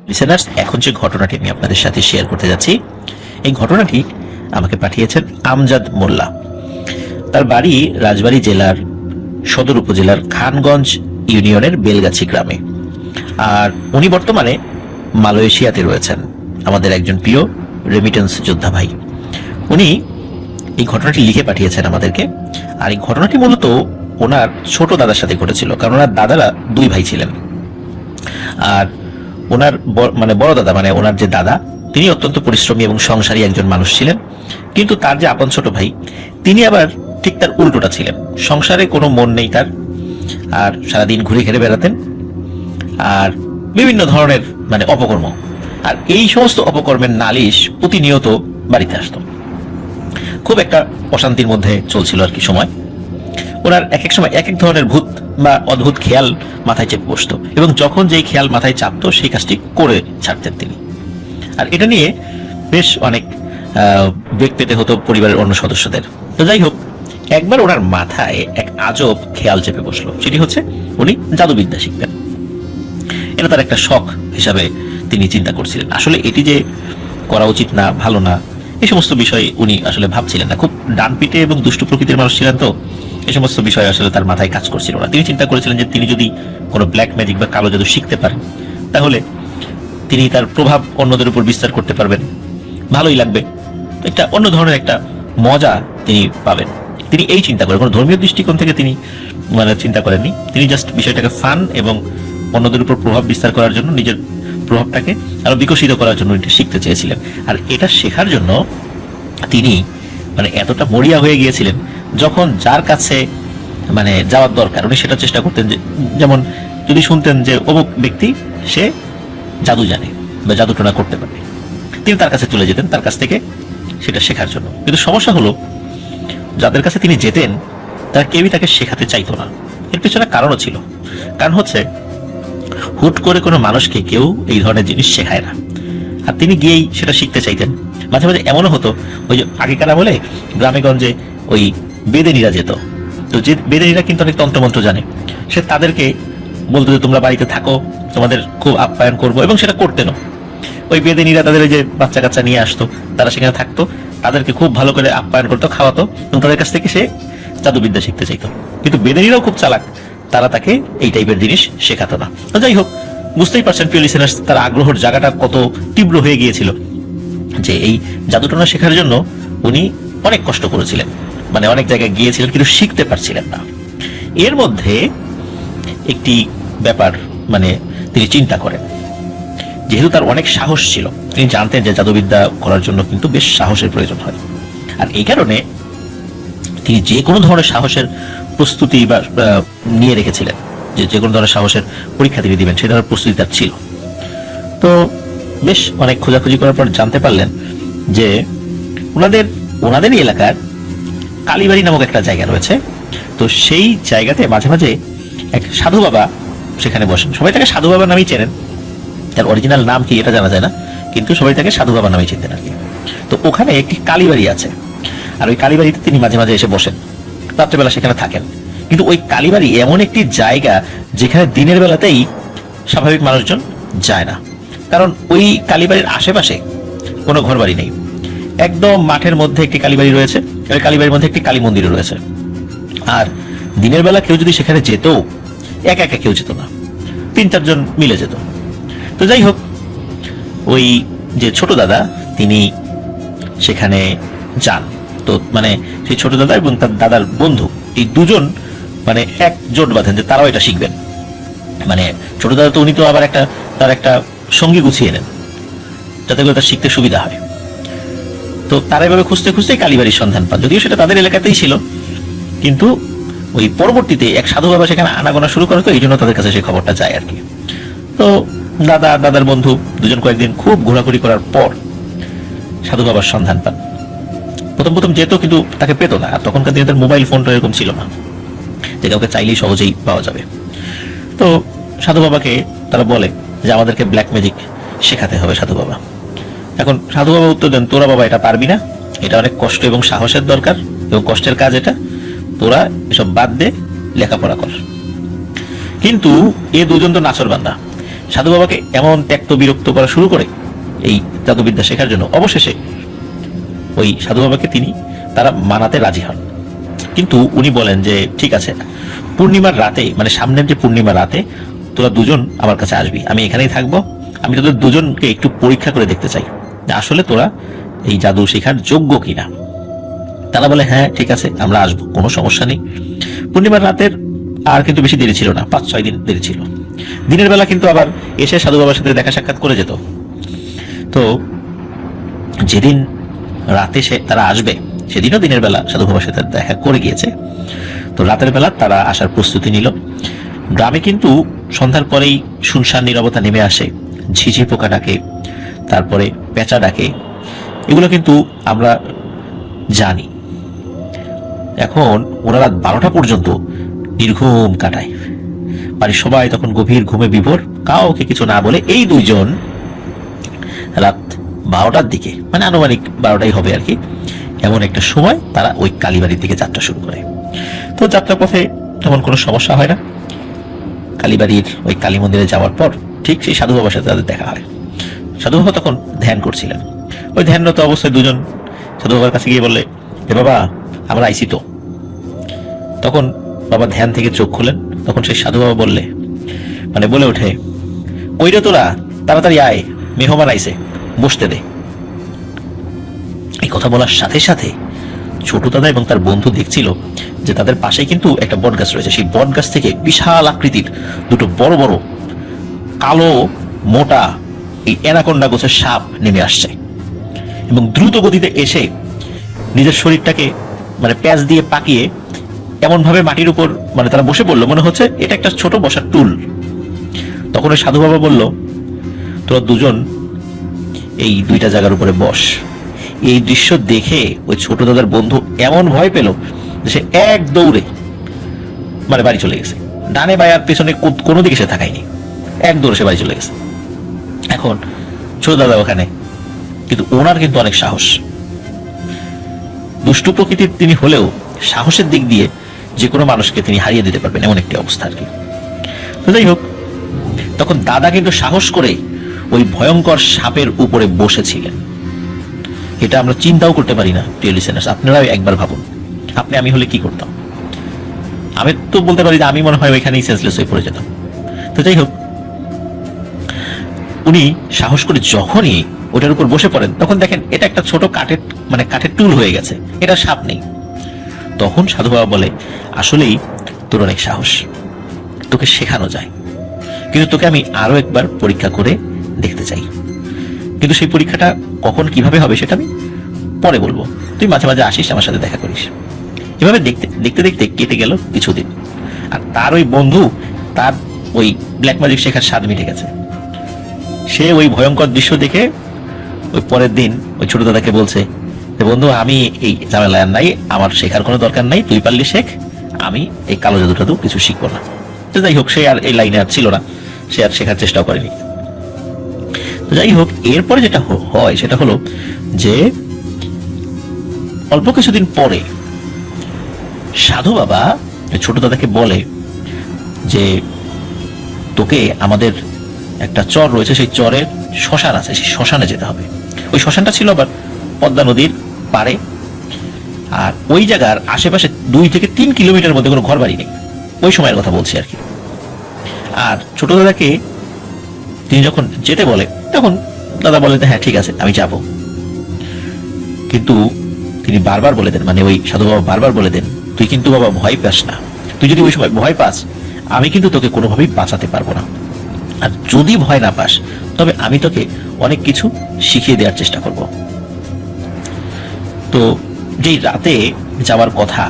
Listeners, এখন যে ঘটনাটি আমি আপনাদের সাথে শেয়ার করতে যাচ্ছি, এই ঘটনাটি আমাকে পাঠিয়েছেন আমজাদ মোল্লা। তার বাড়ি রাজবাড়ী জেলার সদর উপজেলার খানগঞ্জ ইউনিয়নের বেলগাছি গ্রামে। আর উনি বর্তমানে মালয়েশিয়াতে রয়েছেন, আমাদের একজন প্রিয় রেমিটেন্স যোদ্ধা ভাই। উনি এই ঘটনাটি লিখে পাঠিয়েছেন আমাদেরকে। আর এই ঘটনাটি মূলত ওনার ছোট দাদার সাথে ঘটেছিল, কারণ ওনার দাদারা দুই ভাই ছিলেন। আর ওনার বড় দাদা, মানে ওনার যে দাদা, তিনি অত্যন্ত পরিশ্রমী এবং সংসারী একজন মানুষ ছিলেন। কিন্তু তার যে আপন ছোট ভাই, তিনি আবার ঠিক তার উল্টোটা ছিলেন। সংসারে কোনো মন নেই তার, আর সারাদিন ঘুরে ঘিরে বেড়াতেন, আর বিভিন্ন ধরনের অপকর্ম। আর এই সমস্ত অপকর্মের নালিশ প্রতিনিয়ত বাড়িতে আসতো। খুব একটা অশান্তির মধ্যে চলছিল আর কি সময়। ওনার এক এক সময় এক এক ধরনের ভূত বা অদ্ভুত খেয়াল মাথায় চেপে বসতো, এবং যখন যেই খেয়াল মাথায় চাপতো সেই কাজটি করে ছাড়তেন তিনি। আর এটা নিয়ে বেশ অনেক বেগ পেতে হতো পরিবারের অন্য সদস্যদের। তো যাই হোক, একবার ওনার মাথায় এক আজব খেয়াল চেপে বসলো। সেটি হচ্ছে উনি জাদুবিদ্যা শিখবেন। এটা তার একটা শখ হিসাবে তিনি চিন্তা করছিলেন। আসলে এটি যে করা উচিত না, ভালো না, এই সমস্ত বিষয় উনি আসলে ভাবছিলেন না। খুব ডানপিটে এবং দুষ্ট প্রকৃতির মানুষ ছিলেন, তো এই সমস্ত বিষয় আসলে তার মাথায় কাজ করছিল না। তিনি চিন্তা করেছিলেন যে তিনি যদি কোনো ব্ল্যাক ম্যাজিক বা কালো জাদু শিখতে পারেন, তাহলে তিনি তার প্রভাব অন্যদের উপর বিস্তার করতে পারবেন, ভালোই লাগবে, একটা অন্য ধরনের একটা মজা তিনি পাবেন। তিনি এই চিন্তা করেন, কোনো ধর্মীয় দৃষ্টিকোণ থেকে তিনি চিন্তা করেননি। তিনি জাস্ট বিষয়টাকে ফান এবং অন্যদের উপর প্রভাব বিস্তার করার জন্য, নিজের প্রভাবটাকে আরো বিকশিত করার জন্য এটা শিখতে চেয়েছিলেন। আর এটা শেখার জন্য তিনি এতটা মরিয়া হয়ে গিয়েছিলেন, যখন যার কাছে যাওয়ার দরকার উনি সেটা চেষ্টা করতেন। যেমন যদি শুনতেন যে অমুক ব্যক্তি সে জাদু জানে বা জাদুটোনা করতে পারে, তিনি তার কাছে চলে যেতেন তার কাছ থেকে সেটা শেখার জন্য। কিন্তু সমস্যা হলো, যাদের কাছে তিনি যেতেন তার কেউই তাকে শেখাতে চাইতো না। এর পেছনে কারণও ছিল। কারণ হচ্ছে, হুট করে কোনো মানুষকে কেউ এই ধরনের জিনিস শেখায় না। আর তিনি গিয়েই সেটা শিখতে চাইতেন। মাঝে মাঝে এমনও হতো, ওই যে আগেকার আমলে গ্রামে গঞ্জে ওই বেদেনীরা যেত, তো যে বেদেনীরা কিন্তু অনেক তন্ত্রমন্ত্র জানে, সে তাদেরকে বলতো যে তোমরা বাড়িতে থাকো, তোমাদের খুব আপ্যায়ন করবো, এবং সেটা করতেনও। ওই বেদেনীরা তাদের যে বাচ্চা কাচ্চা নিয়ে আসতো, তারা সেখানে থাকতো, তাদেরকে খুব ভালো করে আপ্যায়ন করতো, খাওয়াতো, এবং তাদের কাছ থেকে সে জাদুবিদ্যা শিখতে চাইতো। কিন্তু বেদেনীরাও খুব চালাক, তারা তাকে এই টাইপের জিনিস শেখাতো না। যাই হোক, বুঝতেই পারছেন প্রিয় লিসেনার্স, তার আগ্রহের জায়গাটা কত তীব্র হয়ে গিয়েছিল, যে এই জাদুটোনা শেখার জন্য উনি অনেক কষ্ট করেছিলেন, অনেক জায়গায় গিয়েছিলেন, কিন্তু শিখতে পারছিলেন না। এর মধ্যে একটি ব্যাপার তিনি চিন্তা করেন। যেহেতু তার অনেক সাহস ছিল, তিনি জানতেন যে জাদুবিদ্যা করার জন্য কিন্তু বেশ সাহসের প্রয়োজন হয়। আর এই কারণে তিনি যে কোনো ধরনের সাহসের প্রস্তুতি বা নিয়ে রেখেছিলেন, যে কোনো ধরনের সাহসের পরীক্ষা তিনি দিবেন, সেই ধরনের প্রস্তুতি তার ছিল। তো বেশ অনেক খোঁজাখুঁজি করার পর জানতে পারলেন যে ওনাদেরই এলাকার কালীবাড়ি নামক একটা জায়গা রয়েছে। তো সেই জায়গাতে মাঝে মাঝে এক সাধু বাবা সেখানে বসেন। সবাই তাকে সাধু বাবা নামেই চেনেন, তার অরিজিনাল নাম কি এটা জানা যায় না, কিন্তু সবাই তাকে সাধু বাবা নামেই চিনতেন আর কি। তো ওখানে একটি কালীবাড়ি আছে, আর ওই কালীবাড়িতে তিনি মাঝে মাঝে এসে বসেন, রাত্রেবেলা সেখানে থাকেন। কিন্তু ওই কালীবাড়ি এমন একটি জায়গা যেখানে দিনের বেলাতেই স্বাভাবিক মানুষজন যায় না, কারণ ওই কালীবাড়ির আশেপাশে কোনো ঘর বাড়ি নেই। একদম মাঠের মধ্যে একটি কালীবাড়ি রয়েছে, ওই কালীবাড়ির মধ্যে একটি কালী মন্দিরও রয়েছে। আর দিনের বেলা কেউ যদি সেখানে যেত, একা একা কেউ যেত না, 3-4 জন মিলে যেত। তো যাই হোক, ওই যে ছোট দাদা তিনি সেখানে যান। তো সেই ছোট দাদা এবং তার দাদার বন্ধু, এই দুজন এক জোট বাঁধেন যে তারাও এটা শিখবেন। ছোট দাদা তো উনি তো আবার তার একটা সঙ্গী গুছিয়ে নেন, যাতে করে তার শিখতে সুবিধা হয়। তো তারা এভাবে খুঁজতে খুঁজতে কালীবাড়ির সন্ধান পান, যদিও সেটা তাদের এলাকাতেই ছিল। কিন্তু ওই পরবর্তীতে এক সাধু বাবা সেখানে আনাগোনা শুরু করে, তো এই জন্য তাদের কাছে সেই খবরটা যায় আর কি। তো দাদার বন্ধু দুজন কয়েকদিন খুব ঘোরাঘুরি করার পর সাধু বাবার সন্ধান পান। প্রথম যেত, কিন্তু তাকে পেত না। আর তখনকার দিনে তার মোবাইল ফোনটা এরকম ছিল না যে কাউকে চাইলেই সহজেই পাওয়া যাবে। তো সাধু বাবাকে তারা বলে যে আমাদেরকে ব্ল্যাক ম্যাজিক শেখাতে হবে সাধু বাবা। এখন সাধু বাবা উত্তর দেন, তোরা বাবা এটা পারবি না, এটা অনেক কষ্ট এবং সাহসের দরকার, এবং কষ্টের কাজ এটা, তোরা এসব বাদ দে, লেখাপড়া কর। কিন্তু এ দুজন তো নাচর বান্দা, সাধু বাবাকে এমন ত্যক্ত বিরক্ত করা শুরু করে এই জাদুবিদ্যা শেখার জন্য। অবশেষে ওই সাধু বাবাকে তারা মানাতে রাজি হন। কিন্তু উনি বলেন যে ঠিক আছে, পূর্ণিমার রাতে, মানে সামনের যে পূর্ণিমার রাতে তোরা দুজন আমার কাছে আসবি, আমি এখানেই থাকবো, আমি তোদের দুজনকে একটু পরীক্ষা করে দেখতে চাই যে আসলে তোরা এই জাদু শেখার যোগ্য কিনা। তারা বলে হ্যাঁ ঠিক আছে, আমরা আসবো, কোনো সমস্যা নেই। পূর্ণিমার রাতের আর কিন্তু বেশি দেরি ছিল না, 5-6 দিন দেরি ছিল। দিনের বেলা কিন্তু আবার এসে সাধু বাবার সাথে দেখা সাক্ষাৎ করে যেত। তো যেদিন রাতে তারা আসবে সেদিনও দিনের বেলা সাধু বাবার সাথে দেখা করে গিয়েছে। তো রাতের বেলা তারা আসার প্রস্তুতি নিল। গ্রামে কিন্তু সন্ধ্যার পরেই শুনশান নীরবতা নেমে আসে। ঝিঝি পোকা ডাকে, তারপরে পেঁচা ডাকে, এগুলো কিন্তু আমরা জানি। এখন ওরা রাত 12টা পর্যন্ত নির্ঘুম কাটায়। বাড়ির সবাই তখন গভীর ঘুমে বিভোর, কাউকে কিছু না বলে এই দুইজন রাত 12টার দিকে, মানে আনুমানিক 12টাই হবে আর কি, এমন একটা সময় তারা ওই কালীবাড়ির দিকে যাত্রা শুরু করে। তো যাত্রার পথে তেমন কোনো সমস্যা হয় না। কালীবাড়ির ওই কালী মন্দিরে যাওয়ার পর ঠিক সেই সাধু বাবার সাথে তাদের দেখা হয়। সাধু বাবা তখন ধ্যান করছিলেন। ওই ধ্যানরত অবস্থায় দুজন সাধু বাবার কাছে গিয়ে বললে, এ বাবা আমরা আইসি তো। তখন বাবা ধ্যান থেকে চোখ খুলেন। তখন সেই সাধু বাবা বলে ওঠে, কইরে তোরা তাড়াতাড়ি আয়, মেহমান আইছে, বসতে দে। এই কথা বলার সাথে সাথে ছোট দাদা এবং তার বন্ধু দেখছিল যে তাদের পাশে কিন্তু একটা বট গাছ রয়েছে। সেই বট গাছ থেকে বিশাল আকৃতির দুটো বড় বড় কালো মোটা এই অ্যানাকোন্ডা গোছের সাপ নেমে আসছে এবং দ্রুত গতিতে এসে নিজের শরীরটাকে প্যাঁচ দিয়ে পাকিয়ে এমন ভাবে মাটির উপর তারা বসে পড়লো, মনে হচ্ছে এটা একটা ছোট বসার টুল। তখন ওই সাধু বাবা বলল, তোরা দুজন এই দুইটা জায়গার উপরে বস। এই দৃশ্য দেখে ওই ছোট দাদার বন্ধু এমন ভয় পেল যে সে এক দৌড়ে বাড়ি চলে গেছে। ডানে বাই আর পেছনে কোনো দিকে সে থাকায়নি, এক দৌড়ে সে বাড়ি চলে গেছে। এখন ছোট দাদা ওখানে, কিন্তু ওনার কিন্তু অনেক সাহস। দুষ্টু প্রকৃতির তিনি হলেও সাহসের দিক দিয়ে যে কোনো মানুষকে তিনি হারিয়ে দিতে পারবেন এমন একটি অবস্থা আর কি। তো যাই হোক, তখন দাদা কিন্তু সাহস করে ওই ভয়ঙ্কর সাপের উপরে বসেছিলেন। এটা আমরা চিন্তাও করতে পারি না প্রিয় লিসেনার্স। আপনারাও একবার ভাবুন, আমি হলে কি করতাম। আমি তো বলতে পারি যে আমি মনে হয় ওইখানেই সেন্সলেস হয়ে পড়ে যেতাম। তো যাই হোক, উনি সাহস করে যখনই ওটার উপর বসে পড়েন তখন দেখেন এটা একটা ছোট কাঠের টুল হয়ে গেছে, এটা সাপ নেই। তখন সাধু বাবা বলে, আসলেই তোর অনেক সাহস, তোকে শেখানো যায়, কিন্তু তোকে আমি আরো একবার পরীক্ষা করে দেখতে চাই। কিন্তু সেই পরীক্ষাটা কখন কিভাবে হবে সেটা আমি পরে বলবো, তুই মাঝে মাঝে আসিস, আমার সাথে দেখা করিস। এভাবে দেখতে দেখতে দেখতে কেটে গেল কিছুদিন। আর তার ওই বন্ধু, তার ওই ব্ল্যাক ম্যাজিক শেখার স্বাদ মিটে গেছে। সে ওই ভয়ঙ্কর দৃশ্য দেখে ওই পরের দিন ওই ছোট দাদাকে বলছে, বন্ধু আমি এই ঝামেলায় নাই, আমার শেখার কোনো দরকার নাই, তুই পারলি শেখ, আমি এই কালো জাদুটা তো কিছু শিখবো না। তো যাই হোক, সে আর এই লাইনে আর ছিল না, সে আর শেখার চেষ্টাও করেনি। তো যাই হোক, এরপরে যেটা হয় সেটা হলো যে অল্প কিছুদিন পরে সাধু বাবা ছোট দাদাকে বলে যে তোকে আমাদের একটা চর রয়েছে, সেই চরের শ্মশান আছে, সেই শ্মশানে যেতে হবে। ওই শ্মশানটা ছিল আবার পদ্মা নদীর পাড়ে, আর ওই জায়গার আশেপাশে 2 থেকে 3 কিলোমিটার মধ্যে কোনো ঘর বাড়ি নেই, ওই সময়ের কথা বলছি আর কি। আর ছোট দাদাকে তিনি যখন যেতে বলে তখন দাদা বলে, হ্যাঁ ঠিক আছে আমি যাব। কিন্তু তিনি বারবার বলে দেন, ওই সাধু বাবা বারবার বলে দেন, তুই কিন্তু বাবা ভয় পাস না, তুই যদি ওই সময় ভয় পাস আমি কিন্তু তোকে কোনোভাবেই বাঁচাতে পারবো না, আর যদি ভয় না পাস তবে আমি তোকে অনেক কিছু শিখিয়ে দেওয়ার চেষ্টা করব। তো যেই রাতে যাওয়ার কথা,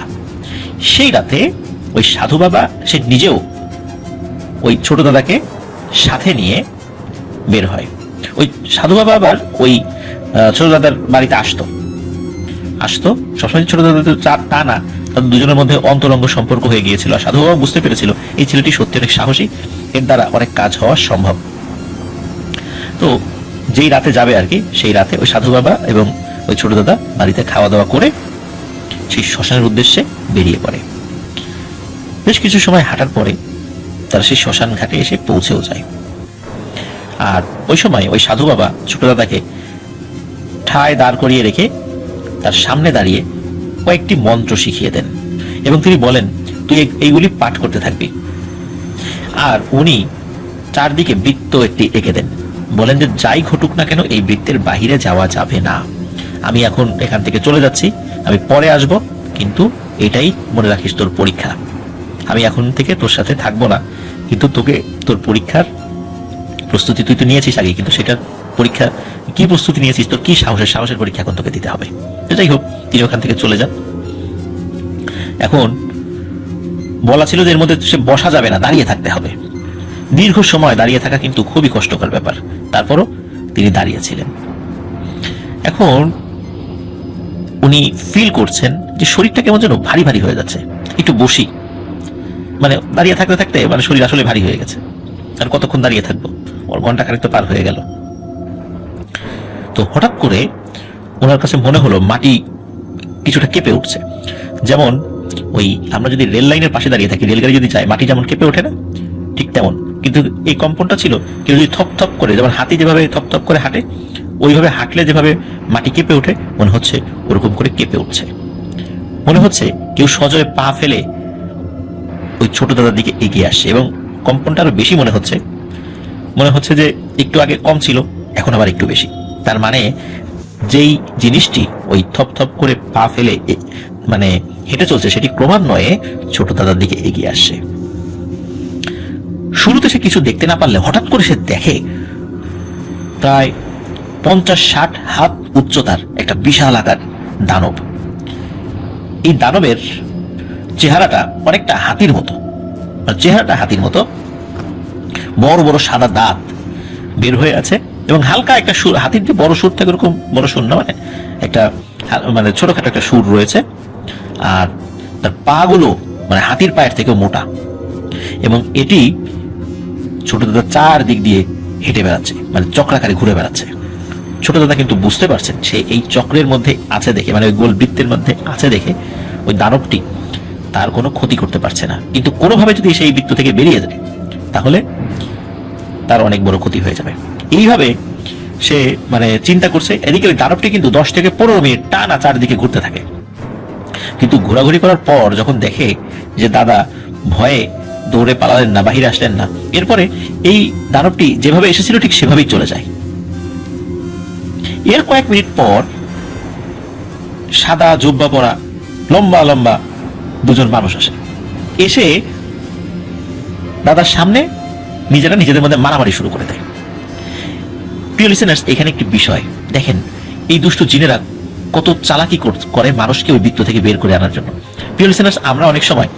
সেই রাতে ওই সাধু বাবা সে নিজেও ওই ছোট দাদাকে সাথে নিয়ে বের হয়। ওই সাধু বাবা আবার ওই ছোট দাদার বাড়িতে আসতো সবসময়। ছোট দাদা তা না, তাদের দুজনের মধ্যে অন্তরঙ্গ সম্পর্ক হয়ে গিয়েছিল। আর সাধু বাবা বুঝতে পেরেছিল এই ছেলেটি সত্যি অনেক সাহসী, এর দ্বারা অনেক কাজ হওয়া সম্ভব। তো যেই রাতে যাবে আর কি, সেই রাতে ওই সাধু বাবা এবং ওই ছোট দাদা বাড়িতে খাওয়া দাওয়া করে সেই শ্মশানের উদ্দেশ্যে বেরিয়ে পড়ে। বেশ কিছু সময় হাঁটার পরে তারা সেই শ্মশান ঘাটে এসে পৌঁছেও যায়। আর ওই সময় ওই সাধু বাবা ছোট দাদাকে ঠায় দাঁড় করিয়ে রেখে তার সামনে দাঁড়িয়ে কয়েকটি মন্ত্র শিখিয়ে দেন এবং তিনি বলেন, তুই এইগুলি পাঠ করতে থাকবি। আর উনি চারদিকে বৃত্ত একটি এঁকে দেন, বলেন যে যাই ঘটুক না কেন এই বৃত্তের বাহিরে যাওয়া যাবে না। আমি এখন এখান থেকে চলে যাচ্ছি, আমি পরে আসব, কিন্তু এটাই মনে রাখিস তোর পরীক্ষা। আমি এখন থেকে তোর সাথে থাকবো না, কিন্তু তোকে তোর পরীক্ষার প্রস্তুতি তুই তো নিয়েছিস আগে, কিন্তু সেটার পরীক্ষা কি প্রস্তুতি নিয়েছিস, তোর কি সাহসের পরীক্ষা এখন তোকে দিতে হবে। যাই হোক, তিনি ওখান থেকে চলে যান। এখন বলা ছিল যে এর মধ্যে সে বসা যাবে না, দাঁড়িয়ে থাকতে হবে। দীর্ঘ সময় দাঁড়িয়ে থাকা কিন্তু খুবই কষ্টকর ব্যাপার, তারপরও তিনি দাঁড়িয়েছিলেন। এখন উনি ফিল করছেন যে শরীরটা কেমন যেন ভারী ভারী হয়ে যাচ্ছে, একটু বসি, মানে দাঁড়িয়ে থাকতে থাকতে মানে শরীর আসলে ভারী হয়ে গেছে। আর কতক্ষণ দাঁড়িয়ে থাকবো, ওর ঘন্টা খানিক তো পার হয়ে গেল। তো হঠাৎ করে ওনার কাছে মনে হলো মাটি কিছুটা কেঁপে উঠছে, যেমন ওই আমরা যদি রেল লাইনের পাশে দাঁড়িয়ে থাকি, রেলগাড়ি যদি যায় মাটি যেমন কেঁপে ওঠে না, ঠিক তেমন। কিন্তু এই কম্পনটা ছিল কেউ যদি থপ থপ করে, যেমন হাতি যেভাবে থপ থপ করে হাঁটে, ওইভাবে হাঁটলে যেভাবে মাটি কেঁপে ওঠে, মনে হচ্ছে ওরকম করে কেঁপে উঠছে। মনে হচ্ছে কেউ সজোরে পা ফেলে ওই ছোট দাদার দিকে এগিয়ে আসছে, এবং কম্পনটা আরো বেশি মনে হচ্ছে যে একটু আগে কম ছিল, এখন আবার একটু বেশি। তার মানে যেই জিনিসটি ওই থপ থপ করে পা ফেলে মানে হেঁটে চলছে, সেটি ক্রমান্বয়ে ছোট দাদার দিকে এগিয়ে আসছে। শুরুতে সে কিছু দেখতে না পারলে হঠাৎ করে সে দেখে প্রায় 50-60 হাত উচ্চতার একটা বিশাল আকার দানব। এই দানবের চেহারাটা অনেকটা হাতির মতো, বড় বড় সাদা দাঁত বের হয়ে আছে, এবং হালকা একটা সুর, হাতির যে বড় সুর থাকে ওরকম বড় সুর না, মানে একটা মানে ছোটখাটো একটা সুর রয়েছে। আর তার পা গুলো মানে হাতির পায়ের থেকেও মোটা, এবং এটি ছোট দাদা চারদিক দিয়ে হেঁটে বেড়াচ্ছে, মানে চক্রাকারে ঘুরে বেড়াচ্ছে। ছোট দাদা কিন্তু বুঝতে পারছেন সে এই চক্রের মধ্যে আছে দেখে, মানে ওই গোল বৃত্তের মধ্যে আছে দেখে ওই দানবটি তার কোনো ক্ষতি করতে পারছে না। কিন্তু কোনোভাবে যদি সেই বৃত্ত থেকে বেরিয়ে যায় তাহলে তার অনেক বড় ক্ষতি হয়ে যাবে। এইভাবে সে মানে চিন্তা করছে। এদিকে ওই দানবটি কিন্তু 10 থেকে 15 মিনিট টানা চারদিকে ঘুরতে থাকে, কিন্তু ঘোরাঘুরি করার পর যখন দেখে যে দাদা ভয়ে দৌড়ে পালালেন না, বাহিরে আসলেন না, এরপরে এই দানবটি যেভাবে এসেছিল ঠিক সেভাবেই চলে যায়। এর কয়েক মিনিট পর সাদা জুব্বা পরা লম্বা লম্বা দুজন মানুষ আসে, এসে দাদার সামনে নিজেদের মধ্যে মারামারি শুরু করে দেয়। প্রিয় লিসেনার্স, এখানে একটি বিষয় দেখেন, এই দুষ্ট জিনেরা কত চালাকি করে মানুষকে ওই বৃত্ত থেকে বের করে আনার জন্য। প্রিয় লিসেনার্স, আমরা অনেক সময়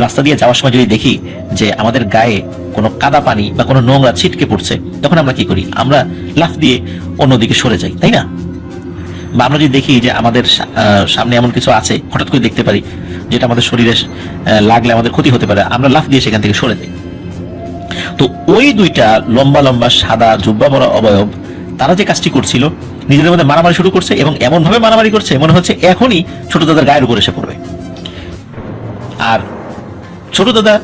রাস্তা দিয়ে যাওয়ার সময় যদি দেখি যে আমাদের গায়ে কোনো কাদা পানি বা কোনো নোংরা ছিটকে পড়ছে, তখন আমরা কি করি? আমরা লাফ দিয়ে অন্যদিকে সরে যাই, তাই না? বা আমরা যদি দেখি যে আমাদের সামনে এমন কিছু আছে, হঠাৎ করে দেখতে পারি যেটা আমাদের শরীরে লাগলে আমাদের ক্ষতি হতে পারে, আমরা লাফ দিয়ে সেখান থেকে সরে যাই। তো ওই দুইটা লম্বা লম্বা সাদা জুব্বা পরা অবয়ব, তারা যে কাজটি করছিল, নিজেদের মধ্যে মারামারি শুরু করছে, এবং এমন ভাবে মারামারি করছে মনে হচ্ছে এখনই ছোট দাদার গায়ের উপর এসে পড়বে। আর ছোট দাদা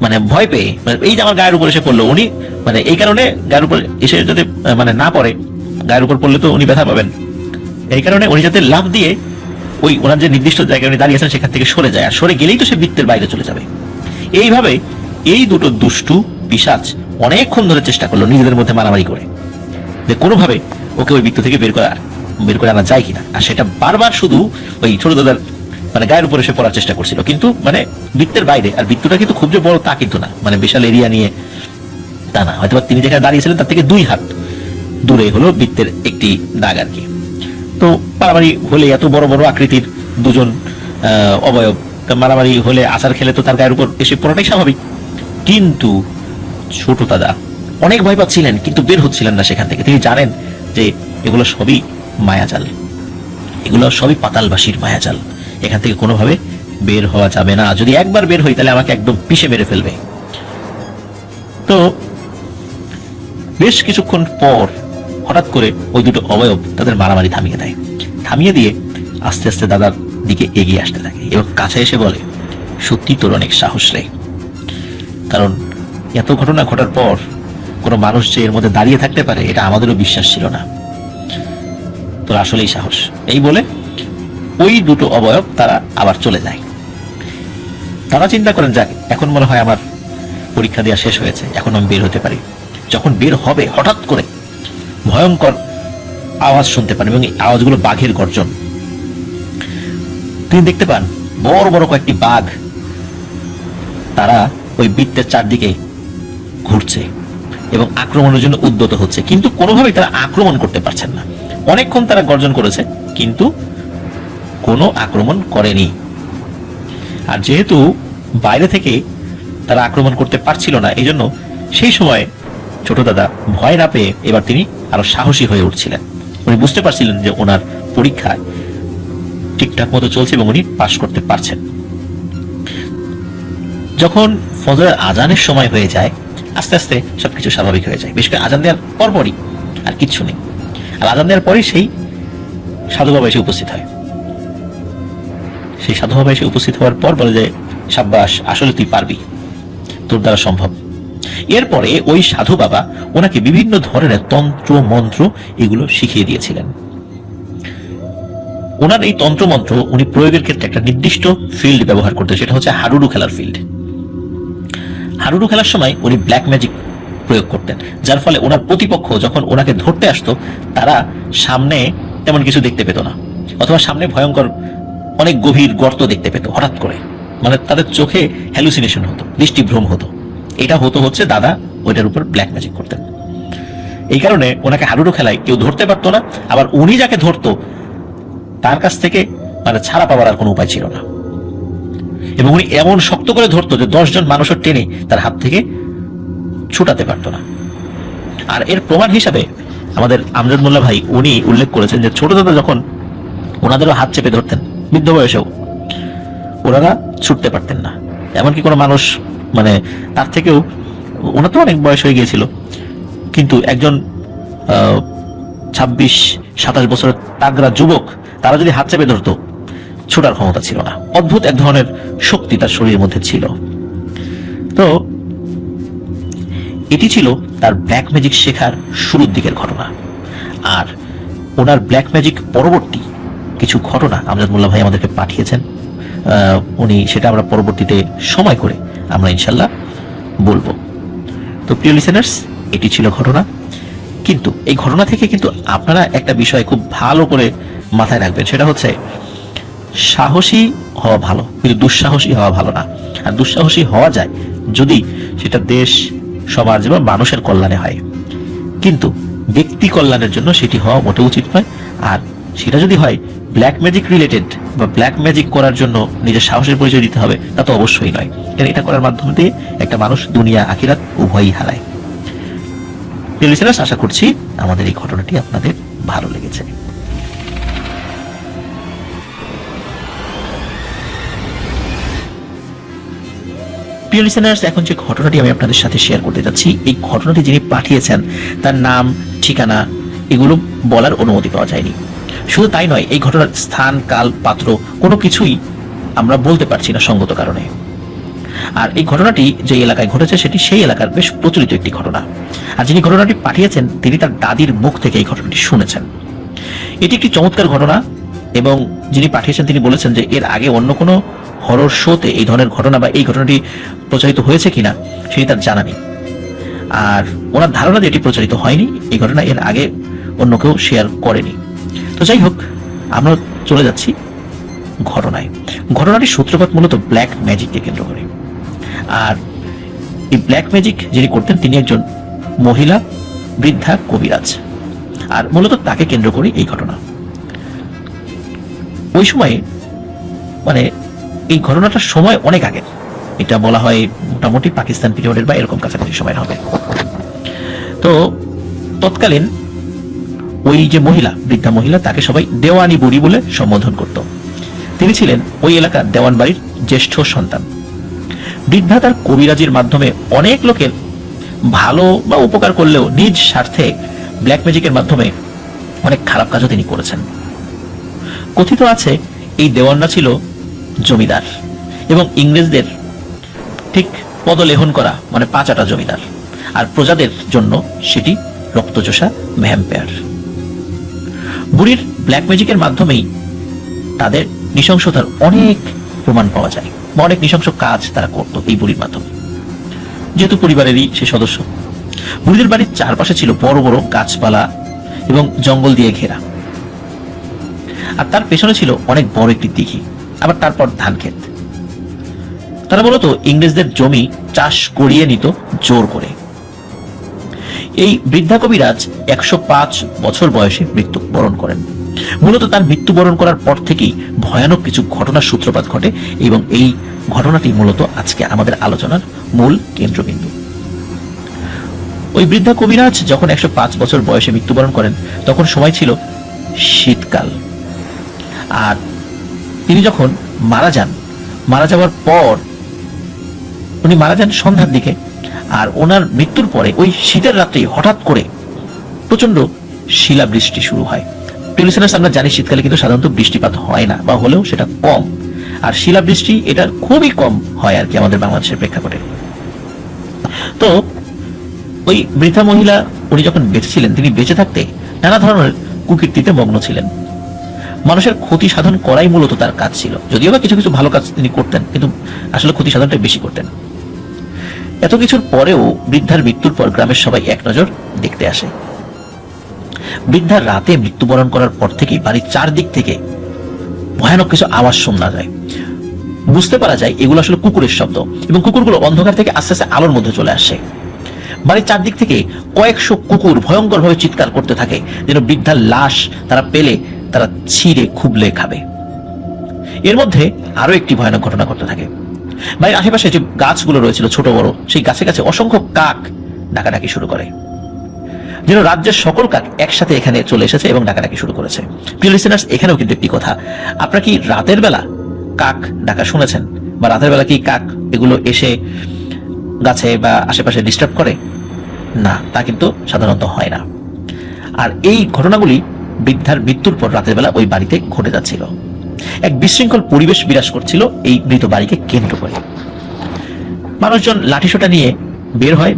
মানে ভয় পেয়ে, এই যে আমার গায়ের উপর এসে পড়লো, উনি মানে এই কারণে গায়ের উপর এসে যদি মানে না পড়ে, গায়ের উপর পড়লে তো উনি ব্যথা পাবেন, এই কারণে উনি যাতে লাফ দিয়ে ওই ওনার যে নির্দিষ্ট জায়গায় উনি দাঁড়িয়ে আছেন সেখান থেকে সরে যায়, আর সরে গেলেই তো সে বৃত্তের বাইরে চলে যাবে। এইভাবে এই দুটো দুষ্টু পিশাচ অনেকক্ষণ ধরে চেষ্টা করলো নিজেদের মধ্যে মারামারি করে যে কোনোভাবে ওকে ওই বৃত্ত থেকে বের করে আনা যায় কিনা। আর সেটা বারবার শুধু ওই ছোট দাদার মানে গায়ের উপরে এসে পড়ার চেষ্টা করছিল, কিন্তু মানে বৃত্তের বাইরে। আর বৃত্তটা কিন্তু খুব যে বড় তা কিন্তু না, মানে বিশাল এরিয়া নিয়ে তা না, হয়তো তিনি যেখানে দাঁড়িয়েছিলেন তার থেকে 2 হাত দূরে হলো বৃত্তের একটি দাগ আর কি। তো মারামারি হলে এত বড় বড় আকৃতির দুজন অবয়ব মারামারি হলে, আচার খেলে তো তার গায়ের উপর এসে পড়াটাই স্বাভাবিক। কিন্তু ছোট দাদা অনেক ভয় পাচ্ছিলেন, কিন্তু বের হচ্ছিলেন না সেখান থেকে। তিনি জানেন যে এগুলো সবই মায়াজাল, এগুলো সবই পাতালবাসীর মায়াজাল, এখান থেকে কোনোভাবে বের হওয়া যাবে না। যদি একবার বের হই তাহলে আমাকে একদম পিষে মেরে ফেলবে। তো বেশ কিছুক্ষণ পর হঠাৎ করে ওই দুটো অবয়ব তাদের মারামারি থামিয়ে দেয়। থামিয়ে দিয়ে আস্তে আস্তে দাদার দিকে এগিয়ে আসতে থাকে এবং কাছে এসে বলে, সত্যি তোর অনেক সাহস রে, কারণ এত ঘটনা ঘটার পর কোনো মানুষ যে এর মধ্যে দাঁড়িয়ে থাকতে পারে এটা আমাদেরও বিশ্বাস ছিল না। তোর আসলেই সাহস, এই বলে ওই দুটো অবয়ব তারা আবার চলে যায়। তারা চিন্তা করেন, যাক এখন মনে হয় আমার পরীক্ষা দেওয়া শেষ হয়েছে, এখন আমি বের হতে পারি। যখন বের হবে হঠাৎ করে ভয়ঙ্কর আওয়াজ শুনতে পান, এবং এই আওয়াজগুলো বাঘের গর্জন। তিনি দেখতে পান বড় বড় কয়েকটি বাঘ তারা ওই বৃত্তের চারদিকে ঘুরছে এবং আক্রমণের জন্য উদ্যত হচ্ছে, কিন্তু কোনোভাবেই তারা আক্রমণ করতে পারছেন না। অনেকক্ষণ তারা গর্জন করেছে কিন্তু কোনো আক্রমণ করেনি। আর যেহেতু বাইরে থেকে তারা আক্রমণ করতে পারছিল না, এই জন্য সেই সময় ছোট দাদা ভয় না পেয়ে এবার তিনি আরো সাহসী হয়ে উঠছিলেন। উনি বুঝতে পারছিলেন যে ওনার পরীক্ষায় ঠিকঠাক মতো চলছে এবং উনি পাশ করতে পারছেন। যখন ফজরের আজানের সময় হয়ে যায়, আস্তে আস্তে সবকিছু স্বাভাবিক হয়ে যায়। বিশেষ করে আজান দেওয়ার পরপরই আর কিচ্ছু নেই। আর আজান দেওয়ার পরই সেই সাধু বাবা এসে উপস্থিত হয়। সেই সাধু বাবা এসে উপস্থিত হওয়ার পর বলে যে, সাব্বাস, আসলে তুই পারবি, তোর দ্বারা সম্ভব। এরপরে ওই সাধু বাবা ওনাকে বিভিন্ন ধরনের তন্ত্র মন্ত্র এগুলো শিখিয়ে দিয়েছিলেন। ওনার এই তন্ত্র মন্ত্র উনি প্রয়োগের ক্ষেত্রে একটা নির্দিষ্ট ফিল্ড ব্যবহার করতেন, সেটা হচ্ছে হাডুডু খেলার ফিল্ড। হাডুডু খেলার সময় উনি ব্ল্যাক ম্যাজিক প্রয়োগ করতেন, যার ফলে ওনার প্রতিপক্ষ যখন ওনাকে ধরতে আসতো তারা সামনে তেমন কিছু দেখতে পেত না, অথবা সামনে ভয়ঙ্কর অনেক গভীর গর্ত দেখতে পেত হঠাৎ করে, মানে তাদের চোখে হ্যালুসিনেশন হতো, দৃষ্টিভ্রম হতো। এটা হচ্ছে দাদা ওইটার উপর ব্ল্যাক ম্যাজিক করতেন। এই কারণে ওনাকে হাডুডু খেলায় কেউ ধরতে পারতো না, আবার উনি যাকে ধরতো তার কাছ থেকে মানে ছাড়া পাওয়ার আর কোনো উপায় ছিল না। এবং উনি এমন শক্ত করে ধরতো যে 10 জন মানুষের টেনে তার হাত থেকে ছুটাতে পারতো না। আর এর প্রমাণ হিসাবে আমাদের আমজাদ মোল্লা ভাই উনি উল্লেখ করেছেন যে ছোট দাদা যখন ওনাদেরও হাত চেপে ধরতেন, বৃদ্ধ বয়সেও ওনারা ছুটতে পারতেন না। এমনকি কোনো মানুষ মানে তার থেকেও, ওনার তো অনেক বয়স হয়ে গিয়েছিল, কিন্তু একজন 26-27 বছরের তাগড়া যুবক তারা যদি হাত চেপে ধরতো, ছোটার ক্ষমতা ছিল না। অদ্ভুত এক ধরনের শক্তি তার শরীরের মধ্যে ছিল। তো এটি ছিল তার ব্ল্যাক ম্যাজিক শেখার শুরুর দিকের ঘটনা। আর ওনার ব্ল্যাক ম্যাজিক পরবর্তী কিছু ঘটনা আমজাদ মোল্লা ভাই আমাদেরকে পাঠিয়েছেন, উনি সেটা আমরা পরবর্তীতে সময় করে আমরা ইনশাল্লাহ বলবো। তো প্রিয় লিসেনার্স, এটি ছিল ঘটনা। কিন্তু এই ঘটনা থেকে কিন্তু আপনারা একটা বিষয় খুব ভালো করে মাথায় রাখবেন, সেটা হচ্ছে সাহসী হওয়া ভালো, কিন্তু দুঃসাহসী হওয়া ভালো না। আর দুঃসাহসী হওয়া যায় যদি সেটা দেশ, সমাজ বা মানুষের কল্যাণে হয়, কিন্তু ব্যক্তি কল্যাণের জন্য সেটি হওয়া মোটেও উচিত নয়। আর সেটা যদি হয় ব্ল্যাক ম্যাজিক রিলেটেড বা ব্ল্যাক ম্যাজিক করার জন্য নিজের সাহসের পরিচয় দিতে হবে, তা তো অবশ্যই নয়। কারণ এটা করার মাধ্যমে দিয়ে একটা মানুষ দুনিয়া আখিরাত উভয়ই হারায়। আশা করছি আমাদের এই ঘটনাটি আপনাদের ভালো লেগেছে। প্রিয় লিসেনার্স, এখন যে ঘটনাটি আমি আপনাদের সাথে শেয়ার করতে যাচ্ছি, এই ঘটনাটি যিনি পাঠিয়েছেন তার নাম, ঠিকানা এগুলো বলার অনুমতি পাওয়া যায়নি। শুধু তাই নয়, এই ঘটনার স্থান, কাল, পাত্র কোনো কিছুই আমরা বলতে পারছি না সঙ্গত কারণে। আর এই ঘটনাটি যে এলাকায় ঘটেছে সেটি সেই এলাকার বেশ প্রচলিত একটি ঘটনা। আর যিনি ঘটনাটি পাঠিয়েছেন তিনি তার দাদির মুখ থেকে এই ঘটনাটি শুনেছেন। এটি একটি চমৎকার ঘটনা, এবং যিনি পাঠিয়েছেন তিনি বলেছেন যে এর আগে অন্য কোনো হরর শোতে এই ধরনের ঘটনা বা এই ঘটনাটি প্রচারিত হয়েছে কিনা সেটি তার জানা নেই। আর ওনার ধারণা যে এটি প্রচারিত হয়নি, এই ঘটনা এর আগে অন্য কেউ শেয়ার করেনি। তো যাই হোক, আমরা চলে যাচ্ছি ঘটনায়। ঘটনাটির সূত্রপাত মূলত ব্ল্যাক ম্যাজিককে কেন্দ্র করে। আর এই ব্ল্যাক ম্যাজিক যিনি করতেন তিনি একজন মহিলা বৃদ্ধা কবিরাজ, আর মূলত তাকে কেন্দ্র করে এই ঘটনা। ওই সময়ে মানে এই ঘটনাটার সময় অনেক আগে, এটা বলা হয় মোটামুটি পাকিস্তান পিরিয়ডের বা এরকম কাছাকাছি সময় হবে। তো তৎকালীন ওই যে মহিলা, বৃদ্ধা মহিলা, তাকে সবাই দেওয়ানি বুড়ি বলে সম্বোধন করত। তিনি ছিলেন ওই এলাকার দেওয়ান বাড়ির জ্যেষ্ঠ সন্তান। বৃদ্ধা তার কবিরাজির মাধ্যমে অনেক লোকের ভালো বা উপকার করলেও নিজ স্বার্থে ব্ল্যাক ম্যাজিকের মাধ্যমে অনেক খারাপ কাজও তিনি করেছেন। কথিত আছে এই দেওয়ানরা ছিল জমিদার এবং ইংরেজদের ঠিক পদলেহন করা মানে পাঁচাটা জমিদার। আর প্রজাদের জন্য সেটি রক্তচোষা ভ্যাম্পায়ার। বুড়ির ব্ল্যাক ম্যাজিকের মাধ্যমেই তাদের নৃশংসতার অনেক প্রমাণ পাওয়া যায় বা অনেক নৃশংস কাজ তারা করত এই বুড়ির মাধ্যমে, যেহেতু পরিবারেরই সে সদস্য। বুড়িদের বাড়ির চারপাশে ছিল বড় বড় গাছপালা এবং জঙ্গল দিয়ে ঘেরা, আর তার পেছনে ছিল অনেক বড় একটি দিঘি, আবার তারপর ধান ক্ষেত। তারা মূলত ইংরেজদের জমি চাষ করিয়ে নিত জোর করে। এই বৃদ্ধা কবিরাজ 105 বছর বয়সে মৃত্যুবরণ করেন। মূলত তার মৃত্যুবরণ করার পর থেকেই ভয়ানক কিছু ঘটনার সূত্রপাত ঘটে এবং এই ঘটনাটি মূলত আজকে আমাদের আলোচনার মূল কেন্দ্রবিন্দু। ওই বৃদ্ধা কবিরাজ যখন 105 বছর বয়সে মৃত্যুবরণ করেন তখন সময় ছিল শীতকাল, আর তিনি যখন মারা যাওয়ার পর উনি মারা যান সন্ধ্যার দিকে। আর ওনার মৃত্যুর পরে ওই শীতের রাত্রে হঠাৎ করে প্রচন্ড শিলাবৃষ্টি শুরু হয়। লিসেনার্স, আমরা জানি শীতকালে কিন্তু সাধারণত বৃষ্টিপাত হয় না, বা হলেও সেটা কম, আর শিলাবৃষ্টি এটা খুবই কম হয় আর কি আমাদের বাংলাদেশের প্রেক্ষাপটে। তো ওই বৃদ্ধা মহিলা উনি যখন বেঁচে ছিলেন, তিনি বেঁচে থাকতে নানা ধরনের কুকীর্তিতে মগ্ন ছিলেন। মানুষের ক্ষতি সাধন করাই মূলত তার কাজ ছিল, যদিও বা কিছু কিছু ভালো কাজ তিনি করতেন, কিন্তু আসলে ক্ষতি সাধনটাই বেশি করতেন। এত কিছুর পরেও বৃদ্ধার মৃত্যুর পর গ্রামের সবাই এক নজর দেখতে আসে। বৃদ্ধার রাতে মৃত্যুবরণ করার পর থেকেই বাড়ির চারদিক থেকে ভয়ানক কিছু আওয়াজ শোনা যায়। বুঝতে পারা যায় এগুলো আসলে কুকুরের শব্দ, এবং কুকুরগুলো অন্ধকার থেকে আস্তে আস্তে আলোর মধ্যে চলে আসে। বাড়ির চারদিক থেকে কয়েকশো কুকুর ভয়ঙ্কর ভাবে চিৎকার করতে থাকে, যেন বৃদ্ধার লাশ তারা পেলে তারা ছিঁড়ে খুবলে খাবে। এর মধ্যে আরো একটি ভয়ানক ঘটনা ঘটতে থাকে। বাড়ির আশেপাশে যে গাছগুলো রয়েছিল ছোট বড়, সেই গাছে গাছে অসংখ্য কাক ডাকাডাকি শুরু করে, যেন রাজ্যের সকল কাক একসাথে এখানে চলে এসেছে এবং ডাকাডাকি শুরু করেছে। প্রিয় লিসেনার্স, এখানেও কিন্তু একটি কথা, আপনারা কি রাতের বেলা কাক ডাকা শুনেছেন? বা রাতের বেলা কি কাক এগুলো এসে গাছে বা আশেপাশে ডিস্টার্ব করে? না, তা কিন্তু সাধারণত হয় না। আর এই ঘটনাগুলি বৃদ্ধার মৃত্যুর পর রাতের বেলা ওই বাড়িতে ঘটে যাচ্ছিল। এক বিশৃঙ্খল পরিবেশ বিরাজ করছিল এই মৃত বাড়িকে কেন্দ্র করে। মানুষজন লাঠিসোঁটা নিয়ে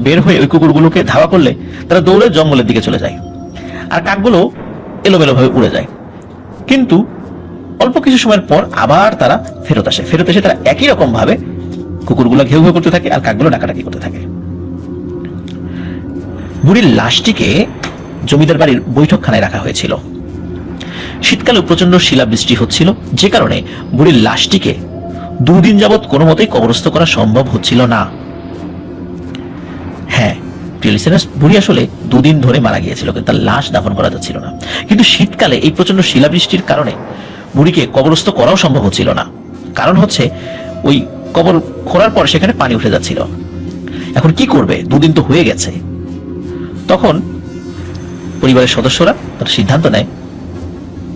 বের হয়ে ওই কুকুরগুলোকে ধাওয়া করলে তারা দৌড়ে জঙ্গলের দিকে চলে যায়, আর কাকগুলো এলোমেলো ভাবে উড়ে যায়। কিন্তু অল্প কিছু সময়ের পর আবার তারা ফেরত এসে তারা একই রকম ভাবে কুকুরগুলো ঘেউ ঘেউ করতে থাকে আর কাকগুলো ডাকাডাকি করতে থাকে। বুড়ির লাশটিকে জমিদার বাড়ির বৈঠকখানায় রাখা হয়েছিল। শীতকালে প্রচন্ড শিলাবৃষ্টি হচ্ছিল, যে কারণে বুড়ির লাশটিকে 2 দিন যাবৎ কোনো মতেই কবরস্থ করা সম্ভব হচ্ছিল না। হ্যাঁ প্রিয় লিসেনার্স, বুড়ি আসলে 2 দিন ধরে মারা গিয়েছিল, কিন্তু তার লাশ দাফন করা যাচ্ছিল না। কিন্তু শীতকালে এই প্রচন্ড শিলাবৃষ্টির কারণে বুড়িকে কবরস্থ করাও সম্ভব হচ্ছিল না। কারণ হচ্ছে ওই কবর খোঁড়ার পর সেখানে পানি উঠে যাচ্ছিল। এখন কি করবে? 2 দিন তো হয়ে গেছে। তখন পরিবারের সদস্যরা তারা সিদ্ধান্ত নেয়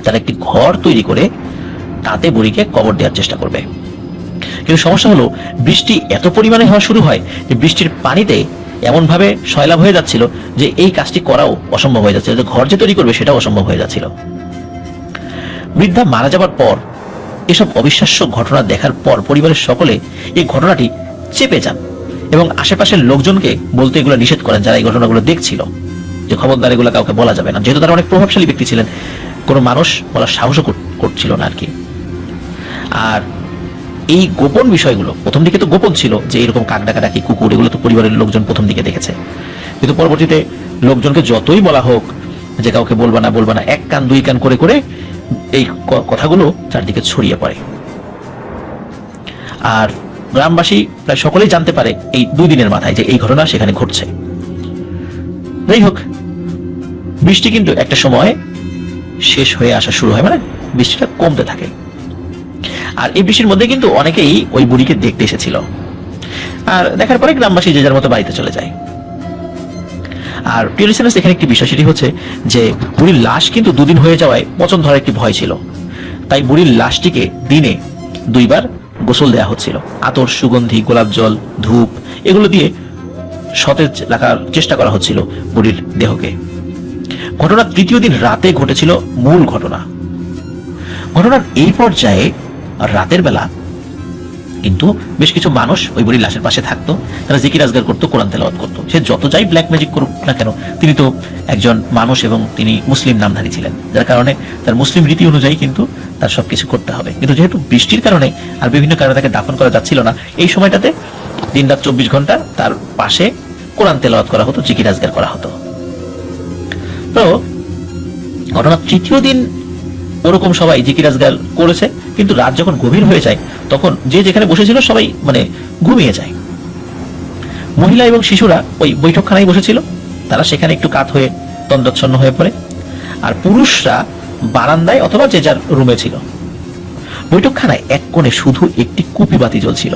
তারা একটি ঘর তৈরি করে তাতে বুড়িকে কবর দেওয়ার চেষ্টা করবে। কিন্তু সমস্যা হলো, বৃষ্টি এত পরিমাণে হওয়া শুরু হয় যে বৃষ্টির পানিতে এমন ভাবে সয়লাভ হয়ে যাচ্ছিল যে এই কাজটি করাও অসম্ভব হয়ে যাচ্ছিল, যে ঘর যে তৈরি করবে সেটাও অসম্ভব হয়ে যাচ্ছিল। বৃদ্ধা মারা যাবার পর এসব অবিশ্বাস্য ঘটনা দেখার পর পরিবারের সকলে এই ঘটনাটি চেপে যান এবং আশেপাশের লোকজনকে বলতে এগুলো নিষেধ করেন, যারা এই ঘটনাগুলো দেখছিল, যে খবরদার এগুলো কাউকে বলা যাবে না। যেহেতু তারা অনেক প্রভাবশালী ব্যক্তি ছিলেন, কোনো মানুষ বলার সাহসও করছিল না আর কি। আর এই গোপন বিষয়গুলো প্রথম দিকে তো গোপন ছিল, যে এরকম কাক ডাকাডাকি কুকুর এগুলো তো পরিবারের লোকজন প্রথম দিকে দেখেছে, কিন্তু পরবর্তীতে লোকজনকে যতই বলা হোক যে কাউকে বলবা না, 1 কান 2 কান করে করে এই কথাগুলো চারদিকে ছড়িয়ে পড়ে। আর গ্রামবাসী প্রায় সকলেই জানতে পারে এই 2 দিনের মাথায় যে এই ঘটনা সেখানে ঘটছে। যাই হোক, বৃষ্টি কিন্তু একটা সময় শেষ হয়ে আসা শুরু হয়, মানে বৃষ্টিটা কমতে থাকে। আর এই বৃষ্টির মধ্যে কিন্তু অনেকেই ওই বুড়িকে দেখতে এসেছিল, আর দেখার পরে গ্রামবাসী যে যার মতো বাড়িতে চলে যায়। আর প্রিয় লিসেনার্স, এখানে একটি বিষয়, সেটি হচ্ছে যে বুড়ির লাশ কিন্তু 2 দিন হয়ে যাওয়ায় পচন ধরার একটি ভয় ছিল, তাই বুড়ির লাশটিকে দিনে 2 বার গোসল দেওয়া হচ্ছিল। আতর, সুগন্ধি, গোলাপ জল, ধূপ এগুলো দিয়ে সতেজ রাখার চেষ্টা করা হচ্ছিল বুড়ির দেহকে। ঘটনার 3য় দিন রাতে ঘটেছিল মূল ঘটনা। ঘটনার এই পর্যায়ে রাতের বেলা কিন্তু বেশ কিছু মানুষ ওই বুড়ির লাশের পাশে থাকতো, তারা জিকির আজগার করতো, কোরআন তেলাওয়াত করতো। সে যত যাই ব্ল্যাক ম্যাজিক করুক না কেন, তিনি তো একজন মানুষ এবং তিনি মুসলিম নামধারী ছিলেন, যার কারণে তার মুসলিম রীতি অনুযায়ী কিন্তু তার সবকিছু করতে হবে। কিন্তু যেহেতু বৃষ্টির কারণে আর বিভিন্ন কারণে তাকে দাফন করা যাচ্ছিল না, এই সময়টাতে দিন রাত 24 ঘন্টা তার পাশে কোরআন তেলাওয়াত করা হতো, জিকির আজগার করা হতো। তো ঘটনা তৃতীয় দিন ওরকম সবাই জিকির আজগার করেছে, কিন্তু রাত যখন গভীর হয়ে যায় তখন যে যেখানে বসেছিল সবাই ঘুমিয়ে যায়। মহিলা এবং শিশুরা ওই বৈঠকখানায় বসেছিল, তারা সেখানে একটু কাত হয়ে তন্দ্রাচ্ছন্ন হয়ে পড়ে, আর পুরুষরা বারান্দায় অথবা যে যার রুমে ছিল। বৈঠকখানায় এক কোণে শুধু একটি কুপি বাতি জ্বলছিল,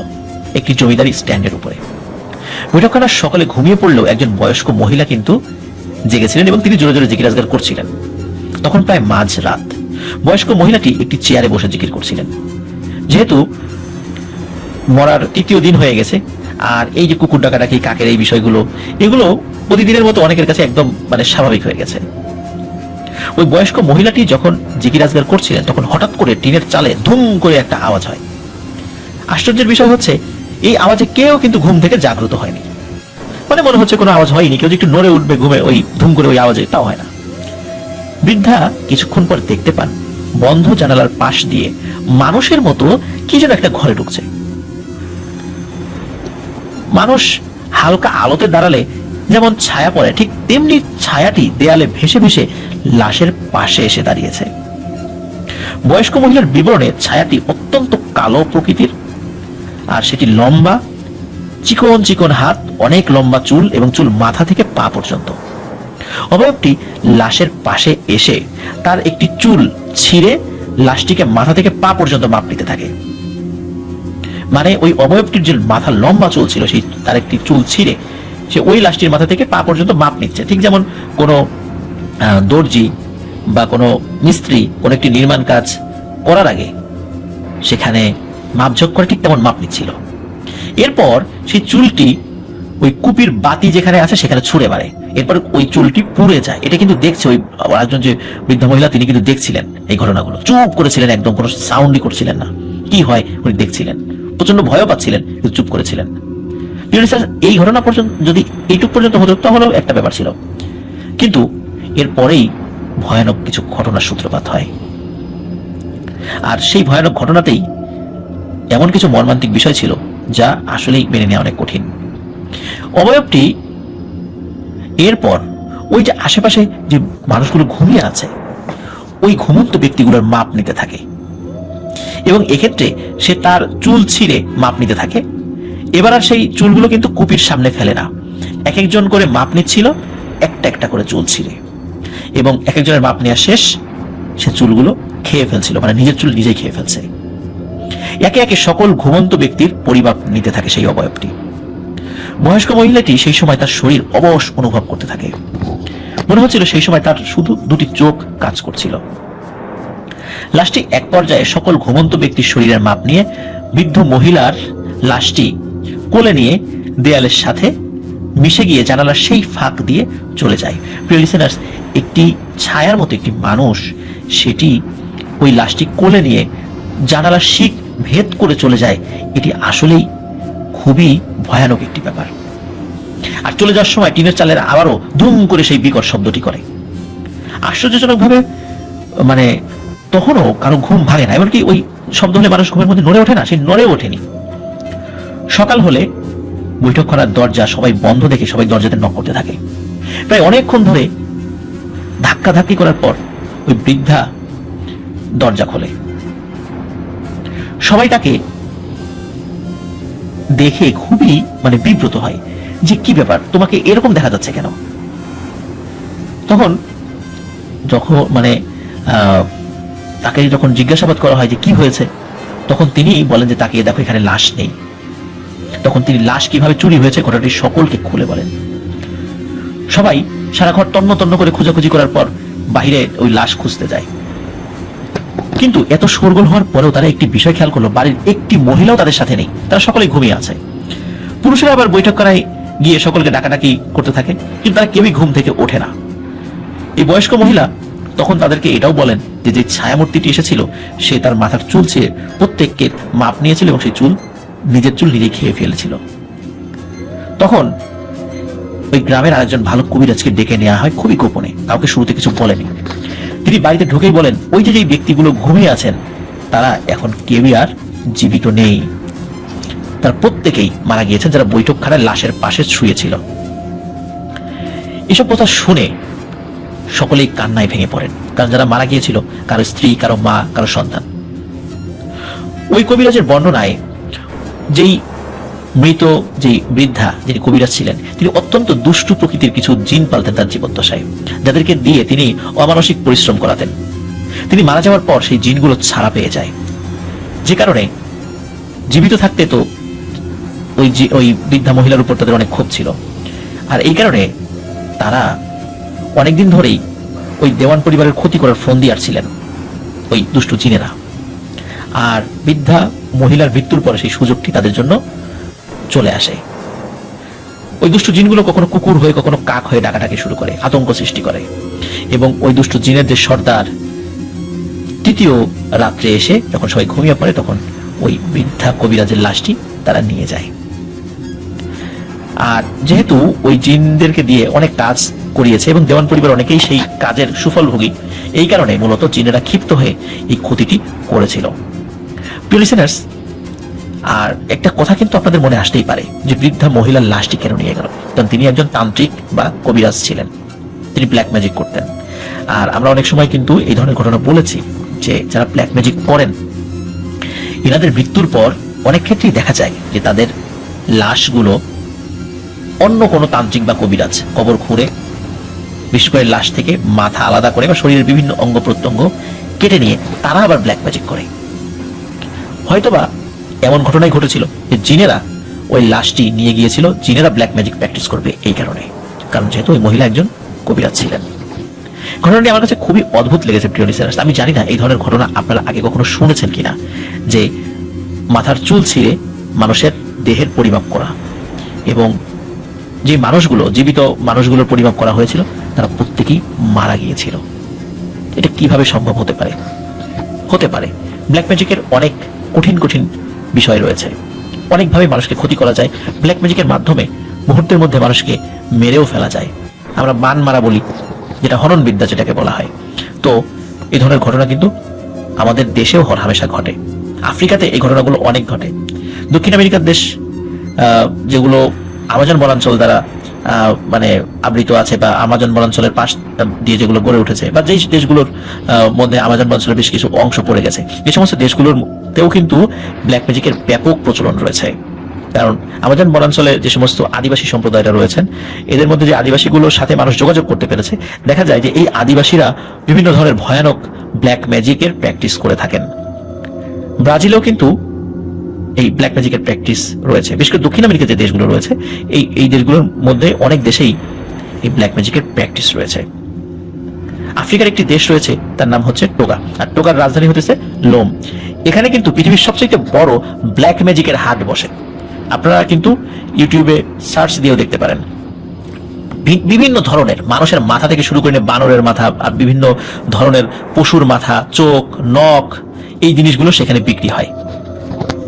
একটি জমিদারি স্ট্যান্ডের উপরে। বৈঠকখানার সকলে ঘুমিয়ে পড়লেও একজন বয়স্ক মহিলা কিন্তু জেগেছিলেন এবং তিনি জোরে জোরে জিকির আজগার করছিলেন। তখন প্রায় মাঝ রাত। বয়স্ক মহিলাটি একটি চেয়ারে বসে জিকির করছিলেন। যেহেতু মরার তৃতীয় দিন হয়ে গেছে, আর এই যে কুকুর ডাকাডাকি, কাকের এই বিষয়গুলো, এগুলো প্রতিদিনের মতো অনেকের কাছে একদম স্বাভাবিক হয়ে গেছে। ওই বয়স্ক মহিলাটি যখন জিকির আজগার করছিলেন তখন হঠাৎ করে টিনের চালে ধুম করে একটা আওয়াজ হয়। আশ্চর্যের বিষয় হচ্ছে এই আওয়াজে কেউ কিন্তু ঘুম থেকে জাগ্রত হয়নি। মনে হচ্ছে কোনো আওয়াজ হয়নি, কেউ যে একটু নড়ে উঠবে ঘুমে ওই ধুম করে ওই আওয়াজে, তাও হয় না। বৃদ্ধা কিছুক্ষণ পর দেখতে পান বন্ধ জানালার পাশ দিয়ে মানুষের মতো কি যেন একটা ঘরে ঢুকছে। মানুষ হালকা আলোতে দাঁড়ালে যেমন ছায়া পড়ে, ঠিক তেমনি ছায়াটি দেয়ালে ভেসে ভেসে লাশের পাশে এসে দাঁড়িয়েছে। বয়স্ক মহিলার বিবরণে ছায়াটি অত্যন্ত কালো প্রকৃতির, আর সেটি লম্বা, চিকন চিকন হাত, অনেক লম্বা চুল এবং চুল মাথা থেকে পা পর্যন্ত। অবয়বটি লাশের পাশে এসে তার একটি চুল ছিঁড়ে লাশটিকে মাথা থেকে পা পর্যন্ত মাপ নিতে থাকে। ওই অবয়বটির যে মাথা লম্বা চুল ছিল, সেই তার একটি চুল ছিঁড়ে সে ওই লাশটির মাথা থেকে পা পর্যন্ত মাপ নিচ্ছে। ঠিক যেমন কোনো দর্জি বা কোনো মিস্ত্রি কোনো একটি নির্মাণ কাজ করার আগে সেখানে মাপঝোঁক করে, ঠিক তেমন মাপ নিচ্ছিল। এরপর সেই চুলটি ওই কুপির বাতি যেখানে আছে সেখানে ছুঁড়ে মারে। এরপর ওই চুলটি পুড়ে যায়। এটা কিন্তু দেখছে ওই একজন যে বৃদ্ধা মহিলা, তিনি কিন্তু দেখছিলেন এই ঘটনাগুলো, চুপ করেছিলেন, একদম কোনো সাউন্ডই করছিলেন না। কি হয় উনি দেখছিলেন, প্রচন্ড ভয় পাচ্ছিলেন, কিন্তু চুপ করেছিলেন। এই ঘটনা পর্যন্ত যদি এইটুক পর্যন্ত হতো তাহলেও একটা ব্যাপার ছিল, কিন্তু এরপরেই ভয়ানক কিছু ঘটনার সূত্রপাত হয়। আর সেই ভয়ানক ঘটনাতেই এমন কিছু মর্মান্তিক বিষয় ছিল যা আসলেই মেনে নেওয়া অনেক কঠিন। অবয়বটি এরপর ওই যে আশেপাশে যে মানুষগুলো ঘুমিয়ে আছে ওই ঘুমন্ত ব্যক্তিগুলোর মাপ নিতে থাকে, এবং এক্ষেত্রে সে তার চুল ছিঁড়ে মাপ নিতে থাকে। এবার আর সেই চুলগুলো কিন্তু কুপির সামনে ফেলে না, এক একজন করে মাপ নিচ্ছিল, একটা একটা করে চুল ছিঁড়ে, এবং এক একজনের মাপ নেওয়া শেষ, সে চুলগুলো খেয়ে ফেলছিল, নিজের চুল নিজেই খেয়ে ফেলছে। একে একে সকল ঘুমন্ত ব্যক্তির পরিমাপ নিতে থাকে সেই অবয়বটি। বয়স্ক মহিলাটি সেই সময় তার শরীর অবশ অনুভব করতে থাকে। মনে হচ্ছিল সেই সময় তার শুধু দুটি চোখ কাজ করছিল। লাশটি এক পর্যায়ে সকল ঘুমন্ত ব্যক্তির শরীরের মাপ নিয়ে বৃদ্ধ মহিলার লাশটি কোলে নিয়ে দেয়ালের সাথে মিশে গিয়ে জানালার সেই ফাঁক দিয়ে চলে যায়। প্রিয় লিসেনার্স, একটি ছায়ার মতো একটি মানুষ সেটি ওই লাশটি কোলে নিয়ে জানালার শিক ভেদ করে চলে যায়। এটি আসলেই খুবই ভয়ানক একটি ব্যাপার। আর চলে যাওয়ার সময় টিনের চালের আবারও ধুম করে সেই বিকট শব্দটি করে। আশ্চর্যজনক ভাবে তখনও কারো ঘুম ভাঙে না, এমনকি ওই শব্দ হলে মানুষ ঘুমের মধ্যে নড়ে ওঠে না, সে নড়ে ওঠেনি। সকাল হলে বৈঠকখানার দরজা সবাই বন্ধ দেখে সবাই দরজাতে নক করতে থাকে। প্রায় অনেকক্ষণ ধরে ধাক্কাধাক্কি করার পর ওই বৃদ্ধা দরজা খোলে। সবাই তাকে দেখে খুবই বিব্রত হয় যে কি ব্যাপার, তোমাকে এরকম দেখা যাচ্ছে কেন? তখন তাকে যখন জিজ্ঞাসাবাদ করা হয় যে কি হয়েছে, তখন তিনি বলেন যে তাকে দেখো এখানে লাশ নেই। তখন তিনি লাশ কিভাবে চুরি হয়েছে ঘটনাটি সকলকে খুলে বলেন। সবাই সারা ঘর তন্ন তন্ন করে খোঁজাখুঁজি করার পর বাহিরে ওই লাশ খুঁজতে যায়। কিন্তু এত শোরগোল হওয়ার পরেও তারা একটি বিষয় খেয়াল করলো, বাড়ির একটি মহিলাও তাদের সাথে নেই, তারা সকলেই ঘুমিয়ে আছে। পুরুষেরা আবার বৈঠকখানায় গিয়ে সকলকে ডাকাডাকি করতে থাকে, কিন্তু তারা কেউই ঘুম থেকে ওঠে না। এই বয়স্ক মহিলা তখন তাদেরকে এটাও বলেন যে যে ছায়ামূর্তিটি এসেছিল সে তার মাথার চুল ছিঁড়ে প্রত্যেককে মাপ নিয়েছিল এবং সেই চুল নিজের চুল নিজেই খেয়ে ফেলেছিল। তখন ওই গ্রামের আরেকজন ভালো কবিরাজকে ডেকে নেওয়া হয় খুবই গোপনে, কাউকে শুরুতে কিছু বলেনি। তিনি বাড়িতে ঢুকেই বলেন, ওই যে ব্যক্তিগুলো ঘুমিয়ে আছেন তারা এখন কেউই আর জীবিত নেই, তারা প্রত্যেকেই মারা গিয়েছেন, যারা বৈঠকখানায় লাশের পাশে শুয়েছিল। এসব কথা শুনে সকলেই কান্নায় ভেঙে পড়েন, কারণ যারা মারা গিয়েছিল কারো স্ত্রী, কারো মা, কারো সন্তান। ওই কবিরাজের বর্ণনায় যেই মৃত যে বৃদ্ধা যিনি কবিরাজ ছিলেন, তিনি অত্যন্ত দুষ্টু প্রকৃতির কিছু জিন পালতেন তার জীবদ্দশায়, যাদেরকে দিয়ে তিনি অমানসিক পরিশ্রম করাতেন। তিনি মারা যাওয়ার পর সেই জিনগুলো ছাড়া পেয়ে যায়, যে কারণে জীবিত থাকতে তো ওই বৃদ্ধা মহিলার উপর তাদের অনেক ক্ষোভ ছিল। আর এই কারণে তারা অনেকদিন ধরেই ওই দেওয়ান পরিবারের ক্ষতি করার ফন্দি আসছিলেন ওই দুষ্টু জিনেরা। আর বৃদ্ধা মহিলার মৃত্যুর পরে সেই সুযোগটি তাদের জন্য চলে আসে। ওই দুষ্টু জিনগুলো কখনো কুকুর হয়ে কখনো কাক হয়ে ডাকাডাকি শুরু করে, আতঙ্ক সৃষ্টি করে, এবং ওই দুষ্টু জিনের যে সর্দার তৃতীয় রাত্রে এসে যখন সবাই ঘুমিয়ে পড়ে তখন ওই বৃদ্ধা কবিরাজের লাশটি তারা নিয়ে যায়। আর যেহেতু ওই জিনদেরকে দিয়ে অনেক কাজ করিয়েছে এবং দেওয়ান পরিবার অনেকেই সেই কাজের সুফলভোগী, এই কারণে মূলত জিনেরা ক্ষিপ্ত হয়ে এই ক্ষতিটি করেছিল। প্রিয় লিসেনার্স, আর একটা কথা কিন্তু আপনাদের মনে আসতেই পারে যে বৃদ্ধা মহিলার লাশটি কেন নিয়ে গেল? কারণ তিনি একজন তান্ত্রিক বা কবিরাজ ছিলেন, তিনি ব্ল্যাক ম্যাজিক করতেন। আর আমরা অনেক সময় কিন্তু এই ধরনের ঘটনা বলেছি যে যারা ব্ল্যাক ম্যাজিক করেন এনাদের মৃত্যুর পর অনেক ক্ষেত্রেই দেখা যায় যে তাদের লাশগুলো অন্য কোনো তান্ত্রিক বা কবিরাজ কবর খুঁড়ে, বিশেষ করে লাশ থেকে মাথা আলাদা করে বা শরীরের বিভিন্ন অঙ্গ প্রত্যঙ্গ কেটে নিয়ে তারা আবার ব্ল্যাক ম্যাজিক করে। হয়তোবা এমন ঘটনাই ঘটেছিল যে জিনেরা ওই লাশটি নিয়ে গিয়েছিল, জিনেরা ব্ল্যাক ম্যাজিক প্র্যাকটিস করবে এই কারণে, কারণ যেহেতু ওই মহিলা একজন কবিরাজ ছিলেন। ঘটনাটি আমার কাছে খুবই অদ্ভুত লেগেছে প্রিয় লিসেনার্স। আমি জানি না এই ধরনের ঘটনা আপনারা আগে কখনো শুনেছেন কিনা, যে মাথার চুল ছিঁড়ে মানুষের দেহের পরিমাপ করা, এবং যে মানুষগুলো জীবিত মানুষগুলোর পরিমাপ করা হয়েছিল তারা প্রত্যেকেই মারা গিয়েছিল। এটা কিভাবে সম্ভব হতে পারে? হতে পারে ব্ল্যাক ম্যাজিকের অনেক কঠিন কঠিন বিষয় রয়েছে, অনেকভাবে মানুষকে ক্ষতি করা যায়। ব্ল্যাক ম্যাজিকের মাধ্যমে মুহূর্তের মধ্যে মানুষকে মেরেও ফেলা যায়। আমরা বান মারা বলি, যেটা হনন বিদ্যা যেটাকে বলা হয়। তো এই ধরনের ঘটনা কিন্তু আমাদের দেশেও হরহামেশা ঘটে। আফ্রিকাতে এই ঘটনাগুলো অনেক ঘটে। দক্ষিণ আমেরিকার দেশ যেগুলো আমাজন বনাঞ্চল দ্বারা মানে আবৃত আছে, বা আমাজন বনাঞ্চলের পাশ দিয়ে যেগুলো গড়ে উঠেছে, বা যেই দেশগুলোর মধ্যে আমাজন বনাঞ্চলের বেশ কিছু অংশ পড়ে গেছে, এই সমস্ত দেশগুলোতেও কিন্তু ব্ল্যাক ম্যাজিকের ব্যাপক প্রচলন রয়েছে। কারণ আমাজন বনাঞ্চলে যে সমস্ত আদিবাসী সম্প্রদায়রা রয়েছেন, এদের মধ্যে যে আদিবাসীগুলোর সাথে মানুষ যোগাযোগ করতে পেরেছে, দেখা যায় যে এই আদিবাসীরা বিভিন্ন ধরনের ভয়ানক ব্ল্যাক ম্যাজিকের প্র্যাকটিস করে থাকেন। ব্রাজিলেও কিন্তু এই ব্ল্যাক ম্যাজিকের প্র্যাকটিস রয়েছে। বিশেষ করে দক্ষিণ আমেরিকার যে দেশগুলো রয়েছে, এই দেশগুলোর মধ্যে অনেক দেশেই এই ব্ল্যাক ম্যাজিকের প্র্যাকটিস রয়েছে। আফ্রিকার একটি দেশ রয়েছে, তার নাম হচ্ছে টোগা, আর টোগার রাজধানী হচ্ছে লোম। এখানে কিন্তু পৃথিবীর সবচেয়ে বড় ব্ল্যাক ম্যাজিকের হাট বসে। আপনারা কিন্তু ইউটিউবে সার্চ দিয়েও দেখতে পারেন। বিভিন্ন ধরনের মানুষের মাথা থেকে শুরু করে বানরের মাথা আর বিভিন্ন ধরনের পশুর মাথা, চোখ, নখ, এই জিনিসগুলো সেখানে বিক্রি হয়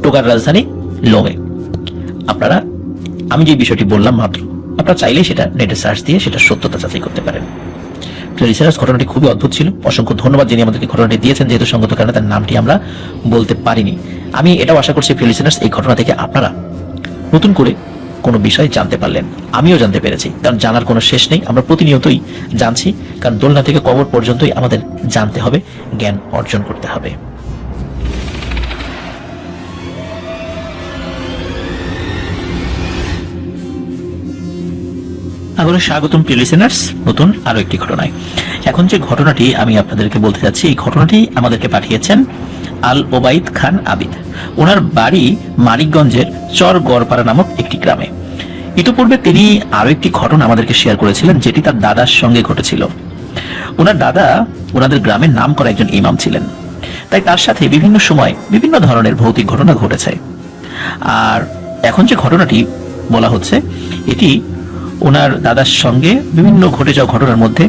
টোগার রাজধানী লোমে। আপনারা, আমি যে বিষয়টি বললাম মাত্র, আপনারা চাইলেই সেটা নেটে সার্চ দিয়ে সেটা সত্যতা যাচাই করতে পারেন। লিসেনার্স, ঘটনাটি খুবই অদ্ভুত ছিল। অসংখ্য ধন্যবাদ যিনি আমাদেরকে ঘটনাটি দিয়েছেন, যেহেতু সঙ্গত কারণে তার নামটি আমরা বলতে পারিনি। আমি এটাও আশা করছি প্রিয় লিসেনার্স, এই ঘটনা থেকে আপনারা নতুন করে কোনো বিষয় জানতে পারলেন, আমিও জানতে পেরেছি। কারণ জানার কোনো শেষ নেই, আমরা প্রতিনিয়তই জানছি। কারণ দোলনা থেকে কবর পর্যন্তই আমাদের জানতে হবে, জ্ঞান অর্জন করতে হবে। আবারও স্বাগতম প্রিয় লিসেনার্স নতুন আরো একটি ঘটনায়। এখন যে ঘটনাটি আমি আপনাদেরকে বলতে যাচ্ছি, এই ঘটনাটি আমাদেরকে পাঠিয়েছেন আল ওবাইদ খান আবিদ। ওনার বাড়ি মানিকগঞ্জের চর গড়পাড়া নামক একটি গ্রামে। ইতিপূর্বে তিনি আরো একটি ঘটনা আমাদেরকে শেয়ার করেছিলেন, যেটি তার দাদার সঙ্গে ঘটেছিল। ওনার দাদা ওনাদের গ্রামের নাম করা একজন ইমাম ছিলেন, তাই তার সাথে বিভিন্ন সময় বিভিন্ন ধরনের ভৌতিক ঘটনা ঘটেছে। আর এখন যে ঘটনাটি বলা হচ্ছে, এটি ওনার দাদার সঙ্গে বিভিন্ন ঘটে যাওয়া ঘটনার মধ্যে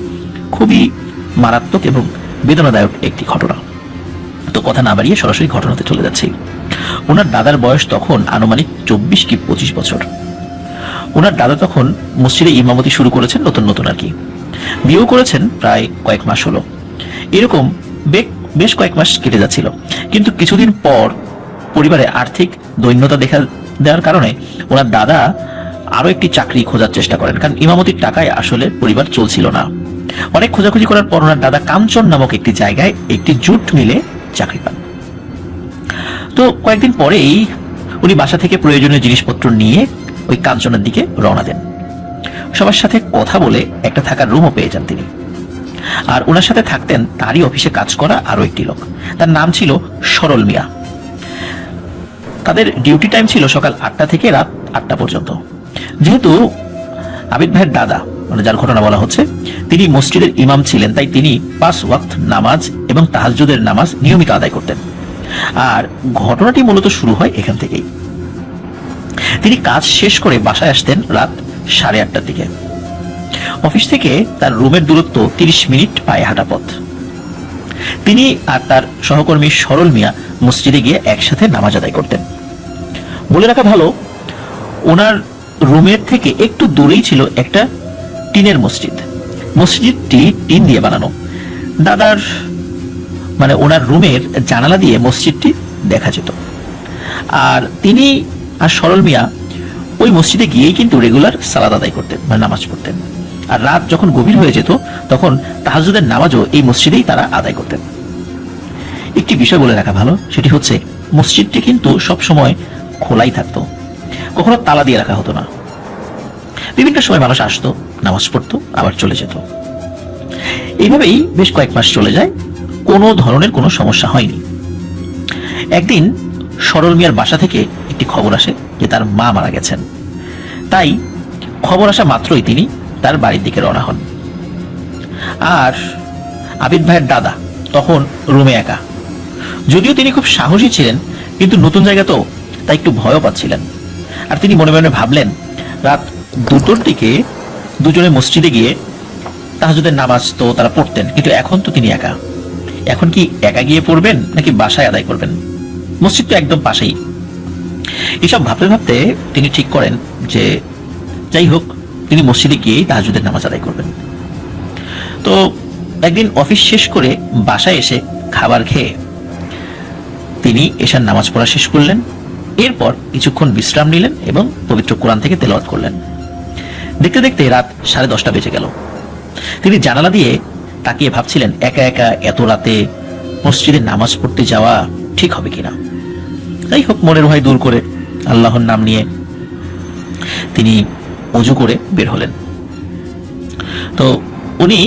খুবই মারাত্মক এবং বেদনাদায়ক একটি ঘটনা। তো কথা না বাড়িয়ে সরাসরি ঘটনাতে চলে যাচ্ছি। ওনার দাদার বয়স তখন আনুমানিক 24 কি 25 বছর। ওনার দাদা তখন মসজিদে ইমামতি শুরু করেছেন নতুন নতুন আর কি, বিয়েও করেছেন প্রায় কয়েক মাস হলো। এরকম বেশ কয়েক মাস কেটে যাচ্ছিল, কিন্তু কিছুদিন পর পরিবারে আর্থিক দৈন্যতা দেখা দেওয়ার কারণে ওনার দাদা আরো একটি চাকরি খোঁজার চেষ্টা করেন, কারণ ইমামতির টাকায় আসলে পরিবার চলছিল না। অনেক খোঁজাখুঁজি করার পর ওনার দাদা কাঞ্চন নামক একটি জায়গায় একটি জুট মিলে চাকরি পান। তো কয়েকদিন পরেই উনি বাসা থেকে প্রয়োজনীয় জিনিসপত্র নিয়ে ওই কাঞ্চনের দিকে রওনা দেন। সবার সাথে কথা বলে একটা থাকার রুমও পেয়ে যান তিনি। আর ওনার সাথে থাকতেন তারই অফিসে কাজ করা আরো একটি লোক, তার নাম ছিল সরল মিয়া। তাদের ডিউটি টাইম ছিল সকাল 8টা থেকে রাত 8টা পর্যন্ত। যেহেতু আবিদ ভাইয়ের দাদা, মানে যার ঘটনা বলা হচ্ছে, তিনি মসজিদের ইমাম ছিলেন, তাই তিনি 5 ওয়াক্ত নামাজ এবং তাহাজ্জুদের নামাজ নিয়মিত আদায় করতেন। আর ঘটনাটি মূলত শুরু হয় এখান থেকেই। তিনি কাজ শেষ করে বাসায় আসতেন রাত 8:30টার দিকে। অফিস থেকে তার রুমের দূরত্ব 30 মিনিট পায়ে হাঁটা পথ। তিনি আর তার সহকর্মী সরল মিয়া মসজিদে গিয়ে একসাথে নামাজ আদায় করতেন। বলে রাখা ভালো, ওনার রুমের থেকে একটু দূরেই ছিল একটা টিনের মসজিদ। মসজিদটি টিন দিয়ে বানানো। দাদার মানে ওনার রুমের জানালা দিয়ে মসজিদটি দেখা যেত। আর তিনি আর সরল মিয়া ওই মসজিদে গিয়েই কিন্তু রেগুলার সালাত আদায় করতেন, মানে নামাজ পড়তেন। আর রাত যখন গভীর হয়ে যেত তখন তাহাজ্জুদের নামাজও এই মসজিদেই তারা আদায় করতেন। একটি বিষয় বলে রাখা ভালো, সেটি হচ্ছে মসজিদটি কিন্তু সব সময় খোলাই থাকতো, কখনো তালা দিয়ে রাখা হতো না। বিভিন্ন সময় মানুষ আসতো, নামাজ পড়তো, আবার চলে যেত। এইভাবেই বেশ কয়েক মাস চলে যায়, কোনো ধরনের কোনো সমস্যা হয়নি। একদিন সরল মিয়ার বাসা থেকে একটি খবর আসে যে তার মা মারা গেছেন। তাই খবর আসা মাত্রই তিনি তার বাড়ির দিকে রওনা হন। আর আবিদ ভাইয়ের দাদা তখন রুমে একা। যদিও তিনি খুব সাহসী ছিলেন, কিন্তু নতুন জায়গা তো, তাই একটু ভয়ও পাচ্ছিলেন। আর তিনি মনে মনে ভাবলেন, রাত 2টোর দিকে দুজনে মসজিদে গিয়ে তাহাজ্জুদের নামাজ তো তারা পড়তেন, কিন্তু এখন তো তিনি একা। এখন কি একা গিয়ে পড়বেন নাকি বাসায় আদায় করবেন? মসজিদ তো একদম পাশেই। এসব ভাবতে ভাবতে তিনি ঠিক করেন যে যাই হোক, তিনি মসজিদে গিয়েই তাহাজ্জুদের নামাজ আদায় করবেন। তো একদিন অফিস শেষ করে বাসায় এসে খাবার খেয়ে তিনি এশার নামাজ পড়া শেষ করলেন। এরপর কিছুক্ষণ বিশ্রাম নিলেন এবং পবিত্র কোরআন থেকে তেলাওয়াত করলেন। দেখতে দেখতে রাত 10:30 বেজে গেল। তিনি জানালা দিয়ে তাকিয়ে ভাবছিলেন, একা একা এত রাতে মসজিদে নামাজ পড়তে যাওয়া ঠিক হবে কিনা। যাই হোক, মনের ভয় দূর করে আল্লাহর নাম নিয়ে তিনি ওযু করে বের হলেন। তো উনি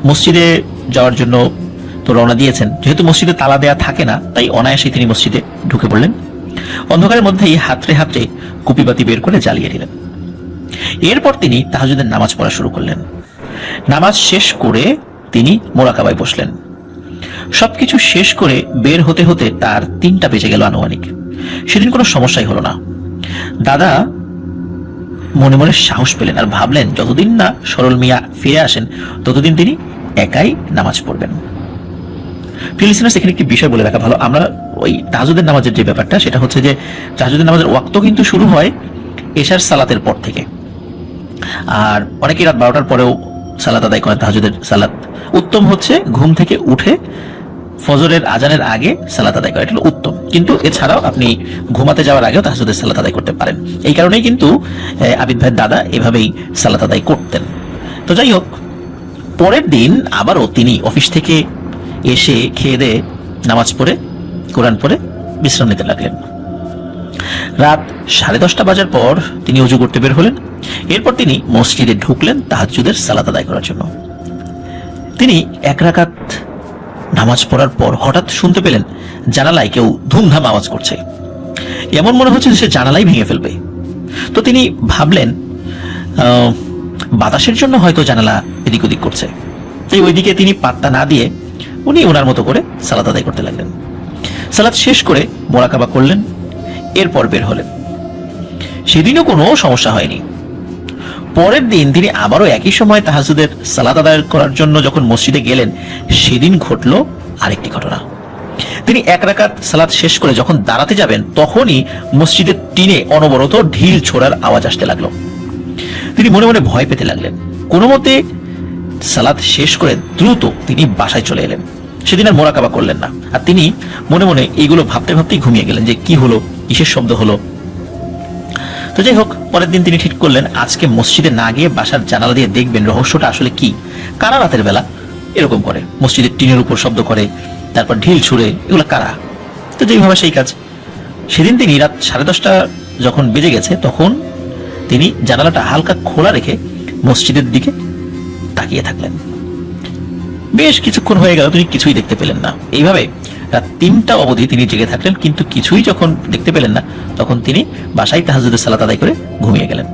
মসজিদে যাওয়ার জন্য তো রওনা দিয়েছেন। যেহেতু মসজিদে তালা দেয়া থাকে না, তাই অনায়াসেই তিনি মসজিদে ঢুকে পড়লেন। অন্ধকারের মধ্যেই হাতড়ে হাতড়ে কুপিবাতি বের করে জ্বালিয়ে দিলেন। এরপর তিনি তাহাজ্জুদের নামাজ পড়া শুরু করলেন। নামাজ শেষ করে তিনি মোরাকাবায় বসলেন। সবকিছু শেষ করে বের হতে হতে তার 3টা বেজে গেল আনুমানিক। সেদিন কোনো সমস্যাই হলো না। দাদা মনে মনে সাহস পেলেন আর ভাবলেন, যতদিন না সরল মিয়া ফিরে আসেন ততদিন তিনি একাই নামাজ পড়বেন। প্রিয় লিসেনার্স, এখানে একটি বিষয় বলে রাখা ভালো। আমরা ওই তাহাজ্জুদের নামাজের যে ব্যাপারটা, সেটা হচ্ছে যে তাহাজ্জুদের নামাজের ওয়াক্ত কিন্তু শুরু হয় এশার সালাতের পর থেকে। আর অনেকেই রাত 12টার পরেও সালাত আদায় করেন তাহাজ্জুদের সালাত। উত্তম হচ্ছে ঘুম থেকে উঠে ফজরের আজানের আগে সালাত আদায় করা, এটা হলো উত্তম। কিন্তু এছাড়াও আপনি ঘুমাতে যাওয়ার আগেও তাহাজ্জুদের সালাত আদায় করতে পারেন। এই কারণেই কিন্তু আবিদ ভাইয়ের দাদা এভাবেই সালাত আদায় করতেন। তো যাই হোক, পরের দিন আবারও তিনি অফিস থেকে এসে খেয়ে দিয়ে নামাজ পড়ে কোরআন পড়ে বিশ্রাম নিতে লাগলেন। রাত 10:30 বাজার পর তিনি ওযু করতে বের হলেন। এরপর তিনি মসজিদে ঢুকলেন তাহাজ্জুদের সালাত আদায় করার জন্য। তিনি 1 রাকাত নামাজ পড়ার পর হঠাৎ শুনতে পেলেন জানালায় কেউ ধুমধাম আওয়াজ করছে। এমন মনে হচ্ছে যে সে জানালাই ভেঙে ফেলবে। তো তিনি ভাবলেন বাতাসের জন্য হয়তো জানালা এদিক ওদিক করছে। তাই ওইদিকে তিনি পাত্তা না দিয়ে উনি ওনার মতো করে সালাত আদায় করতে লাগলেন। সালাত শেষ করে মোরাকাবা করলেন, এরপর বের হলেন। সেদিনও কোনো সমস্যা হয়নি। পরের দিন তিনি আবারও একই সময় তাহাজ্জুদের সালাত আদায় করার জন্য যখন মসজিদে গেলেন, সেদিন ঘটল আরেকটি ঘটনা। তিনি 1 রাকাত সালাত শেষ করে যখন দাঁড়াতে যাবেন তখনই মসজিদের টিনে অনবরত ঢিল ছোড়ার আওয়াজ আসতে লাগলো। তিনি মনে মনে ভয় পেতে লাগলেন। কোনো মতে সালাত শেষ করে দ্রুত তিনি বাসায় চলে এলেন। সেদিন আর মোরাকাবা করলেন না, আর তিনি মনে মনে এইগুলো ভাবতে ভাবতেই ঘুমিয়ে গেলেন যে কি হলো, কিসের শব্দ হলো। তো যাই হোক, পরের দিন তিনি ঠিক করলেন আজকে মসজিদে না গিয়ে বাসার জানালা দিয়ে দেখবেন রহস্যটা আসলে কি, কারা রাতের বেলা এরকম করে, মসজিদের টিনের উপর শব্দ করে, তারপর ঢিল ছুঁড়ে, এগুলো কারা। তো যেইভাবে সেই কাজ। সেদিন তিনি রাত 10:30 যখন বেজে গেছে তখন তিনি জানালাটা হালকা খোলা রেখে মসজিদের দিকে তাকিয়ে থাকলেন। বেশ কিছুক্ষণ হয়ে গেল, তিনি কিছুই দেখতে পেলেন না। এইভাবে রাত 3টা অবধি তিনি জেগে থাকলেন, কিন্তু কিছুই যখন দেখতে পেলেন না তখন তিনি বাসায় তাহাজ্জুদের সালাত আদায় করে ঘুমিয়ে গেলেন।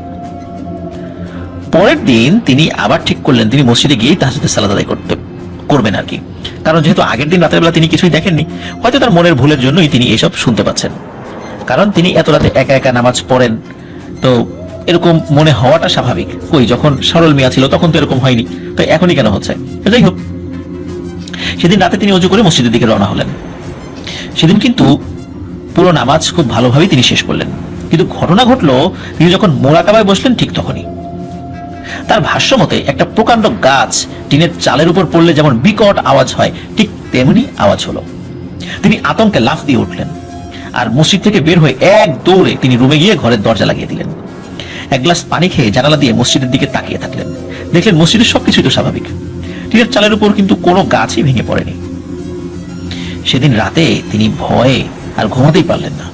পরের দিন তিনি আবার ঠিক করলেন তিনি মসজিদে গিয়েই তাহাজ্জুদের সালাত আদায় করবেন আর কি। কারণ যেহেতু আগের দিন রাতের বেলা তিনি কিছুই দেখেননি, হয়তো তার মনের ভুলের জন্যই তিনি এসব শুনতে পাচ্ছেন। কারণ তিনি এত রাতে একা একা নামাজ পড়েন, তো এরকম মনে হওয়াটা স্বাভাবিক। কই, যখন সরল মিয়া ছিল তখন তো এরকম হয়নি, তো এখনই কেন হচ্ছে। যাই হোক, সেদিন রাতে তিনি ওযু করে মসজিদের দিকে রওনা হলেন। সেদিন কিন্তু পুরো নামাজ খুব ভালোভাবেই তিনি শেষ করলেন, কিন্তু ঘটনা ঘটলো তিনি যখন মোরাকাবায় বসলেন ঠিক তখনই। তার ভাষ্য মতে একটা প্রকাণ্ড গাছ টিনের চালের উপর পড়লে যেমন বিকট আওয়াজ হয় ঠিক তেমনি আওয়াজ হলো। তিনি আতঙ্কে লাফ দিয়ে উঠলেন আর মসজিদ থেকে বের হয়ে এক দৌড়ে তিনি রুমে গিয়ে ঘরের দরজা লাগিয়ে দিলেন। 1 গ্লাস পানি খেয়ে জানালা দিয়ে মসজিদের দিকে তাকিয়ে থাকলেন। দেখলেন মসজিদের সবকিছুই তো স্বাভাবিক, টিনের চালের উপর কিন্তু কোনো গাছই ভেঙে পড়েনি। সেদিন রাতে তিনি ভয়ে আর ঘুমাতেই পারলেন না।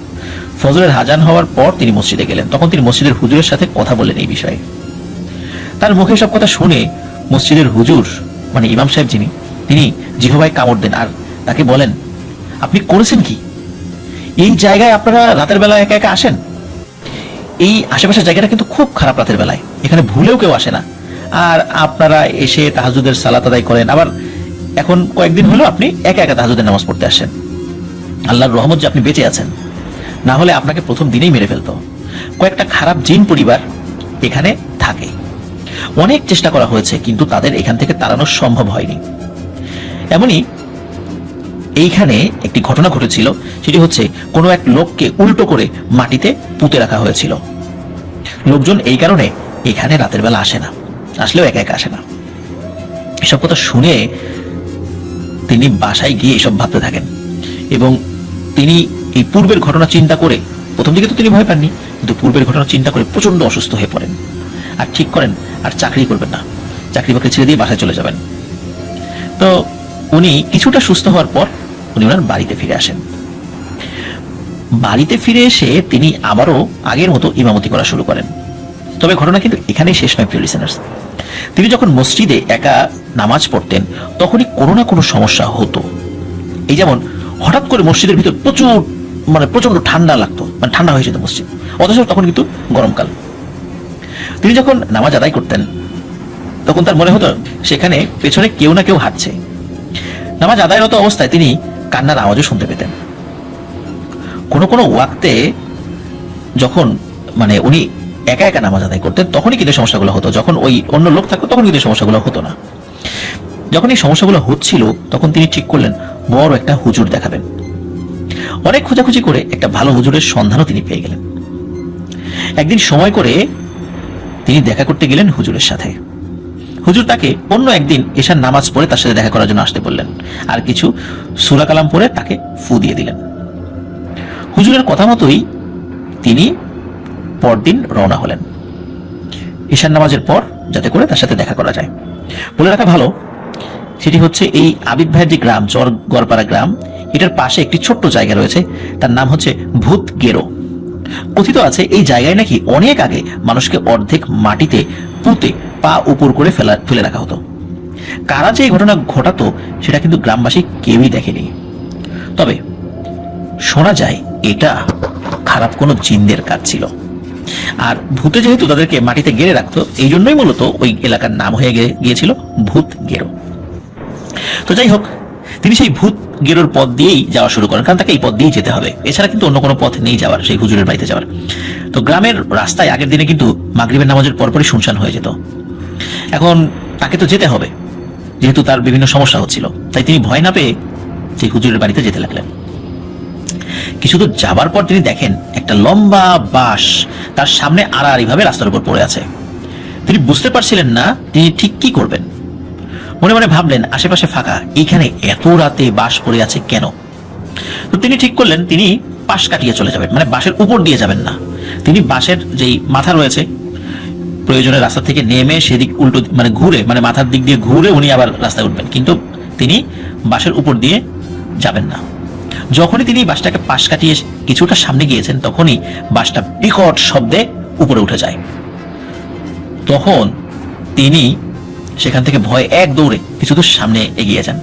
ফজরের আযান হওয়ার পর তিনি মসজিদে গেলেন। তখন তিনি মসজিদের হুজুরের সাথে কথা বললেন এই বিষয়ে। তার মুখে সব কথা শুনে মসজিদের হুজুর মানে ইমাম সাহেব যিনি, তিনি জিহ্বায় কামড় দেন আর তাকে বলেন, আপনি করেছেন কি? এই জায়গায় আপনারা রাতের বেলা একা একা আসেন? এই আশেপাশের জায়গাটা কিন্তু খুব খারাপ রাতের বেলায়, এখানে ভুলেও কেউ আসে না। আর আপনারা এসে তাহাজ্জুদের সালাত আদায় করেন, আবার এখন কয়েকদিন হলো আপনি একা একা তাহাজ্জুদের নামাজ পড়তে আসেন। আল্লাহর রহমত যে আপনি বেঁচে আছেন, না হলে আপনাকে প্রথম দিনেই মেরে ফেলতো। কয়েকটা খারাপ জিন পরিবার এখানে থাকে, অনেক চেষ্টা করা হয়েছে কিন্তু তাদের এখান থেকে তাড়ানো সম্ভব হয়নি। এমনই এইখানে একটি ঘটনা ঘটেছিল, সেটি হচ্ছে কোনো এক লোককে উল্টো করে মাটিতে পুঁতে রাখা হয়েছিল। লোকজন এই কারণে এখানে রাতের বেলা আসে না, আসলেও একা একা আসে না। এসব কথা শুনে তিনি বাসায় গিয়ে এসব ভাবতে থাকেন এবং তিনি এই পূর্বের ঘটনা চিন্তা করে, প্রথম দিকে তো তিনি ভয় পাননি, কিন্তু পূর্বের ঘটনা চিন্তা করে প্রচন্ড অসুস্থ হয়ে পড়েন আর ঠিক করেন আর চাকরি করবেন না, চাকরি বাকরি ছেড়ে দিয়ে বাসায় চলে যাবেন। তো উনি কিছুটা সুস্থ হওয়ার পর উনি ওনার বাড়িতে ফিরে আসেন। বাড়িতে ফিরে এসে তিনি আবারও আগের মতো ইমামতি করা শুরু করেন। তবে ঘটনা কিন্তু এখানেই শেষ নয় প্রিয় লিসেনার্স। তিনি যখন মসজিদে একা নামাজ পড়তেন তখনই কোনো না কোনো সমস্যা হতো। এই যেমন হঠাৎ করে মসজিদের ভিতর প্রচন্ড ঠান্ডা লাগতো, মানে ঠান্ডা হয়ে যেত মসজিদ, অথচ তখন কিন্তু গরমকাল। তিনি যখন নামাজ আদায় করতেন তখন তার মনে হতো সেখানে পেছনে কেউ না কেউ হাঁটছে। নামাজ আদায়রত অবস্থায় তিনি কান্নার আওয়াজও শুনতে পেতেন। কোনো কোনো ওয়াক্তে যখন উনি একা একা নামাজ আদায় করতেন তখনই কিন্তু সমস্যাগুলো হতো, যখন ওই অন্য লোক থাকতো তখন কিন্তু সমস্যাগুলো হতো না। যখন এই সমস্যাগুলো হচ্ছিল তখন তিনি ঠিক করলেন বড় একটা হুজুর দেখাবেন। অনেক খোঁজাখুঁজি করে একটা ভালো হুজুরের সন্ধানও তিনি পেয়ে গেলেন। একদিন সময় করে তিনি দেখা করতে গেলেন হুজুরের সাথে। হুজুর তাকে অন্য একদিন এশার নামাজ পড়ে তার সাথে দেখা করার জন্য আসতে বললেন আর কিছু সূরা কালাম পড়ে তাকে ফু দিয়ে দিলেন। হুজুরের কথা মতোই তিনি পরদিন রওনা হলেন এশার নামাজের পর, যাতে করে তার সাথে দেখা করা যায়। বলে রাখা ভালো, সেটি হচ্ছে এই আবিদ ভাইয়ের যে গ্রাম, চর গড়পাড়া গ্রাম, এটার পাশে একটি ছোট্ট জায়গা রয়েছে, তার নাম হচ্ছে ভূত গেরো। কথিত আছে এই জায়গায় নাকি অনেক আগে মানুষকে অর্ধেক মাটিতে পুঁতে পা উপর করে ফেলে রাখা হতো। কারা যে এই ঘটনা ঘটাতো সেটা কিন্তু গ্রামবাসী কেউই দেখেনি। তবে শোনা যায় এটা খারাপ কোনো জিনদের কাজ ছিল। আর ভূতে যেহেতু তাদেরকে মাটিতে গেড়ে রাখতো, এই জন্যই মূলত ওই এলাকার নাম হয়ে গিয়েছিল ভূত গেরো। তো যাই হোক, তিনি সেই ভূত গেরোর পথ দিয়েই যাওয়া শুরু করেন, কারণ তাকে এই পথ দিয়েই যেতে হবে, এছাড়া কিন্তু অন্য কোনো পথ নেই যাওয়ার, সেই হুজুরের বাড়িতে যাওয়ার। তো গ্রামের রাস্তায় আগের দিনে কিন্তু মাগরিবের নামাজের পরপরই শুনশান হয়ে যেত। এখন তাকে তো যেতে হবে, যেহেতু তার বিভিন্ন সমস্যা হচ্ছিল, তাই তিনি ভয় না পেয়ে সেই হুজুরের বাড়িতে যেতে লাগলেন। কিছু দূর যাবার পর তিনি দেখেন একটা লম্বা বাঁশ তার সামনে আড়াআড়িভাবে রাস্তার উপর পড়ে আছে। তিনি বুঝতে পারছিলেন না তিনি ঠিক কি করবেন। মনে মনে ভাবলেন আশেপাশে ফাঁকা, এইখানে এত রাতে বাঁশ পড়ে আছে কেন? তো তিনি ঠিক করলেন তিনি পাশ কাটিয়ে চলে যাবেন, মানে বাঁশের উপর দিয়ে যাবেন না। তিনি বাঁশের যেই মাথা রয়েছে প্রয়োজনে রাস্তা থেকে নেমে সেদিক উল্টো মানে ঘুরে, মানে মাথার দিক দিয়ে ঘুরে উনি আবার রাস্তায় উঠবেন, কিন্তু তিনি বাঁশের উপর দিয়ে যাবেন না। যখনই তিনি বাসটাকে পাশ কাটিয়ে কিছুটা সামনে গিয়েছেন তখনই বাসটা বিকট শব্দে উপরে উঠে যায়। তখন তিনি সেখান থেকে ভয়ে এক দৌড়ে কিছু দূর সামনে এগিয়ে যান।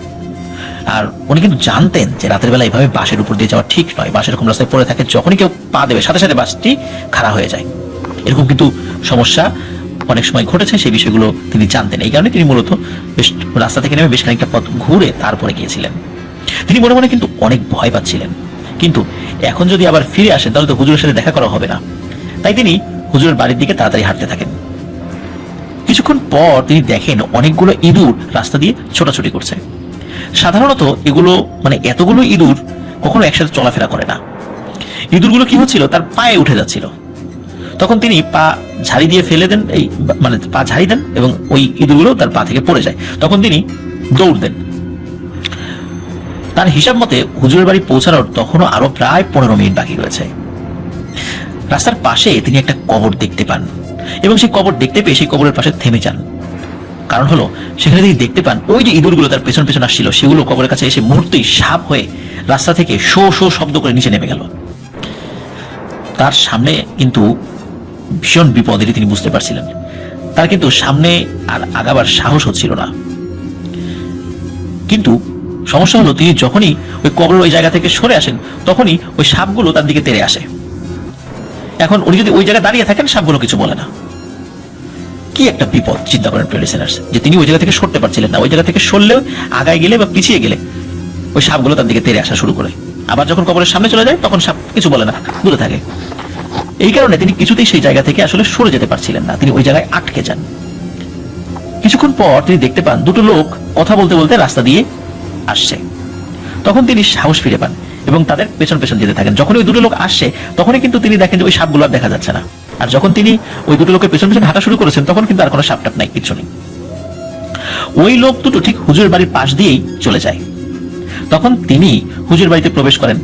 আর উনি কিন্তু জানতেন যে রাতের বেলা এইভাবে বাসের উপর দিয়ে যাওয়া ঠিক নয়। বাস এরকম রাস্তায় পড়ে থাকে, যখনই কেউ পা দেবে সাথে সাথে বাসটি খাড়া হয়ে যায়। এরকম কিন্তু সমস্যা অনেক সময় ঘটেছে, সেই বিষয়গুলো তিনি জানতেন। এই কারণে তিনি মূলত বেশ রাস্তা থেকে নেমে বেশ খানিকটা পথ ঘুরে তারপরে গিয়েছিলেন। তিনি মনে মনে কিন্তু অনেক ভয় পাচ্ছিলেন, কিন্তু এখন যদি আবার ফিরে আসেন তাহলে তো হুজুরের সাথে দেখা করা হবে না। তাই তিনি হুজুরের বাড়ির দিকে তাড়াতাড়ি হাঁটতে থাকেন। কিছুক্ষণ পর তিনি দেখেন অনেকগুলো ইঁদুর রাস্তা দিয়ে ছোটাছুটি করছে। সাধারণত এগুলো মানে এতগুলো ইঁদুর কখনো একসাথে চলাফেরা করে না। ইঁদুরগুলো কি হচ্ছিল, তার পায়ে উঠে যাচ্ছিল। তখন তিনি পা ঝাড়ি দিয়ে ফেলে দেন, এই মানে পা ঝাড়ি দেন এবং ওই ইঁদুরগুলো তার পা থেকে পড়ে যায়। তখন তিনি দৌড় দেন। তার হিসাব মতে হুজুরের বাড়ি পৌঁছানোর তখনও আরো প্রায় 15 মিনিট বাকি রয়েছে। রাস্তার পাশে তিনি একটা কবর দেখতে পান এবং সেই কবর দেখতে পেয়ে সেই কবরের পাশে থেমে যান। কারণ হলো সেখানে তিনি দেখতে পান ওই যে ইঁদুরগুলো তার পেছন পেছন আসছিল সেগুলো কবরের কাছে এসে মুহূর্তেই সাপ হয়ে রাস্তা থেকে শো শো শব্দ করে নিচে নেমে গেল। তার সামনে কিন্তু ভীষণ বিপদ, এটি তিনি বুঝতে পারছিলেন। তার কিন্তু সামনে আর আগাবার সাহস হচ্ছিল না। কিন্তু সমস্যা হলো তিনি যখনই ওই কবরের ওই জায়গা থেকে সরে আসেন তখনই ওই সাপগুলো তার দিকে তেড়ে আসে। এখন উনি যদি ওই জায়গায় দাঁড়িয়ে থাকেন সাপগুলো কিছু বলে না। কি একটা বিপদ চিন্তা করেন প্রিয় লিসেনার্স, যে তিনি ওই জায়গা থেকে সরতে পারছিলেন না। ওই জায়গা থেকে সরলেও আগায় গেলে বা পিছিয়ে গেলে ওই সাপগুলো তার দিকে তেড়ে আসা শুরু করে। আবার যখন কবরের সামনে চলে যায় তখন সাপ কিছু বলে না, দূরে থাকে। এই কারণে তিনি কিছুতেই সেই জায়গা থেকে আসলে সরে যেতে পারছিলেন না, তিনি ওই জায়গায় আটকে যান। কিছুক্ষণ পর তিনি দেখতে পান দুটো লোক কথা বলতে বলতে রাস্তা দিয়ে আসছে। তখন তিনি সাহস ফিরে পান এবং তাদের পেছন পেছন যেতে থাকেন। যখন ওই দুটো লোক আসছে তখনই কিন্তু তিনি দেখেন যে ওই সাপগুলো আর দেখা যাচ্ছে না। আর যখন তিনি ওই দুটো লোকের পেছন পেছন হাঁটা শুরু করেছেন তখন কিন্তু আর কোনো সাপটাপ নাই, কিচ্ছু নেই। ওই লোক দুটো ঠিক হুজুরের বাড়ির পাশ দিয়েই চলে যায়। তখন তিনি হুজুর বাড়িতে প্রবেশ করেন।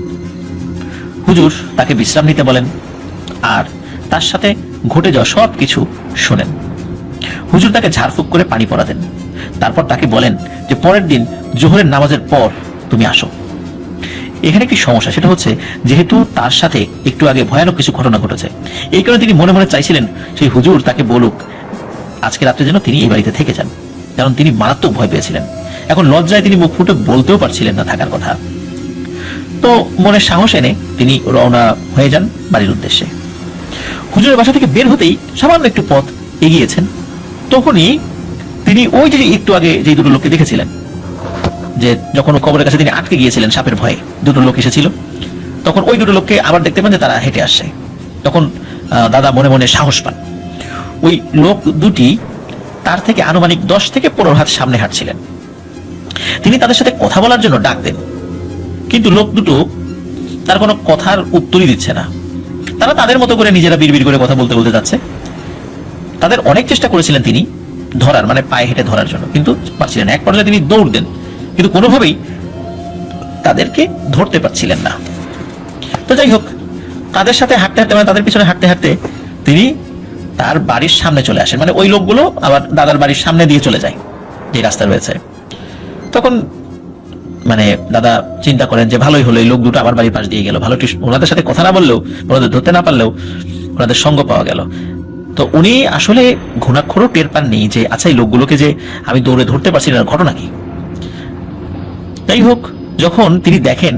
হুজুর তাকে বিশ্রাম নিতে বলেন আর তার সাথে ঘটে যাওয়া সব কিছু শোনেন। হুজুর তাকে ঝাড়ফুঁক করে পানি পরা দেন। তারপর তাকে বলেন যে পরের দিন জোহরের নামাজের পর তুমি আসো। এখানে একটি সমস্যা, সেটা হচ্ছে যেহেতু তার সাথে একটু আগে ভয়ানক কিছু ঘটনা ঘটেছে, এই কারণে তিনি মনে মনে চাইছিলেন সেই হুজুর তাকে বলুক আজকে রাত্রে যেন তিনি এই বাড়িতে থেকে যান, কারণ তিনি মারাত্মক ভয় পেয়েছিলেন। এখন লজ্জায় তিনি মুখ ফুটে বলতেও পারছিলেন না থাকার কথা। তো মনে সাহস এনে তিনি রওনা হয়ে যান বাড়ির উদ্দেশ্যে। হুজুরের বাসা থেকে বের হতেই সামান্য একটু পথ এগিয়েছেন, তখনই তিনি ওই যে একটু আগে যে দুটো লোককে দেখেছিলেন, যে যখন কবরের কাছে তিনি আটকে গিয়েছিলেন সাপের ভয়ে, দুটো লোক এসেছিল, তখন ওই দুটো লোককে আবার দেখতে পান যে তারা হেঁটে আসছে। তখন দাদা মনে মনে সাহস পান। ওই লোক দুটি তার থেকে আনুমানিক 10 থেকে 15 হাত সামনে হাঁটছিলেন। তিনি তাদের সাথে কথা বলার জন্য ডাক দেন, কিন্তু লোক দুটো তার কোনো কথার উত্তরই দিচ্ছে না। তারা তাদের মতো করে নিজেরা বিড়বিড় করে কথা বলতে বলতে যাচ্ছে। তাদের অনেক চেষ্টা করেছিলেন তিনি ধরার, মানে পায়ে হেঁটে ধরার জন্য, কিন্তু পারছিলেন না। এক পর্যায়ে তিনি দৌড় দেন, কিন্তু কোনোভাবেই তাদেরকে ধরতে পারছিলেন না। তো যাই হোক, তাদের সাথে হাঁটতে হাঁটতে মানে তাদের পিছনে হাঁটতে হাঁটতে তিনি তার বাড়ির সামনে চলে আসেন। মানে ওই লোকগুলো আবার দাদার বাড়ির সামনে দিয়ে চলে যায় যে রাস্তা রয়েছে। তখন মানে দাদা চিন্তা করেন যে ভালোই হলো, এই লোক দুটো আবার বাড়ির পাশ দিয়ে গেল, ভালো ওনাদের সাথে কথা না বললেও, ওনাদের ধরতে না পারলেও ওনাদের সঙ্গ পাওয়া গেল। তো উনি আসলে ঘুণাক্ষরও টের পাননি যে আচ্ছা এই লোকগুলোকে যে আমি দৌড়ে ধরতে পারছি না, ঘটনা কি। যাই হোক, যখন তিনি দেখেন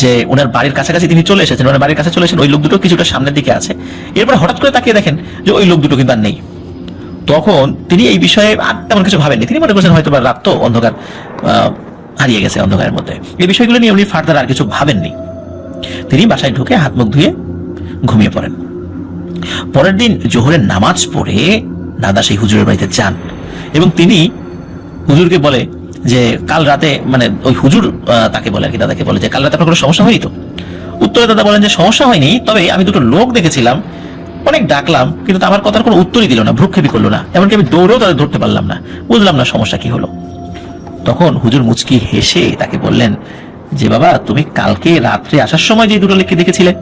যে ওনার বাড়ির কাছাকাছি তিনি চলে এসেছেন, ওনার বাড়ির কাছে চলে এসেছেন, ওই লোক দুটো কিছুটা সামনের দিকে আছে। এরপর হঠাৎ করে তাকিয়ে দেখেন যে ওই লোক দুটো কিন্তু আর নেই। তখন তিনি এই বিষয়ে আর তেমন কিছু ভাবেননি। তিনি মনে করছেন হয়তো বা রাত তো অন্ধকার হারিয়ে গেছে অন্ধকারের মধ্যে, এই বিষয়গুলো নিয়ে উনি ফার্দার আর কিছু ভাবেননি। তিনি বাসায় ঢুকে হাত মুখ ধুয়ে ঘুমিয়ে পড়েন। পরের দিন জোহরের নামাজ পড়ে দাদা সেই হুজুরের বাড়িতে যান এবং তিনি হুজুরকে বলে যে কাল রাতে মানে ওই হুজুর তাকে বলে আর কি, দাদাকে বলে যে কাল রাতে আপনার কোনো সমস্যা হয়নি তো? উত্তরে দাদা বলেন যে সমস্যা হয়নি, তবে আমি দুটো লোক দেখেছিলাম, অনেক ডাকলাম কিন্তু আমার কথার কোনো উত্তরই দিল না, ভ্রুক্ষেপই করলো না, এমনকি আমি দৌড়েও তাদের ধরতে পারলাম না, বুঝলাম না সমস্যা কি হলো। তখন হুজুর মুচকি হেসে তাকে বললেন যে বাবা, তুমি কালকে রাত্রে আসার সময় যে দুটো লোককে দেখেছিলে,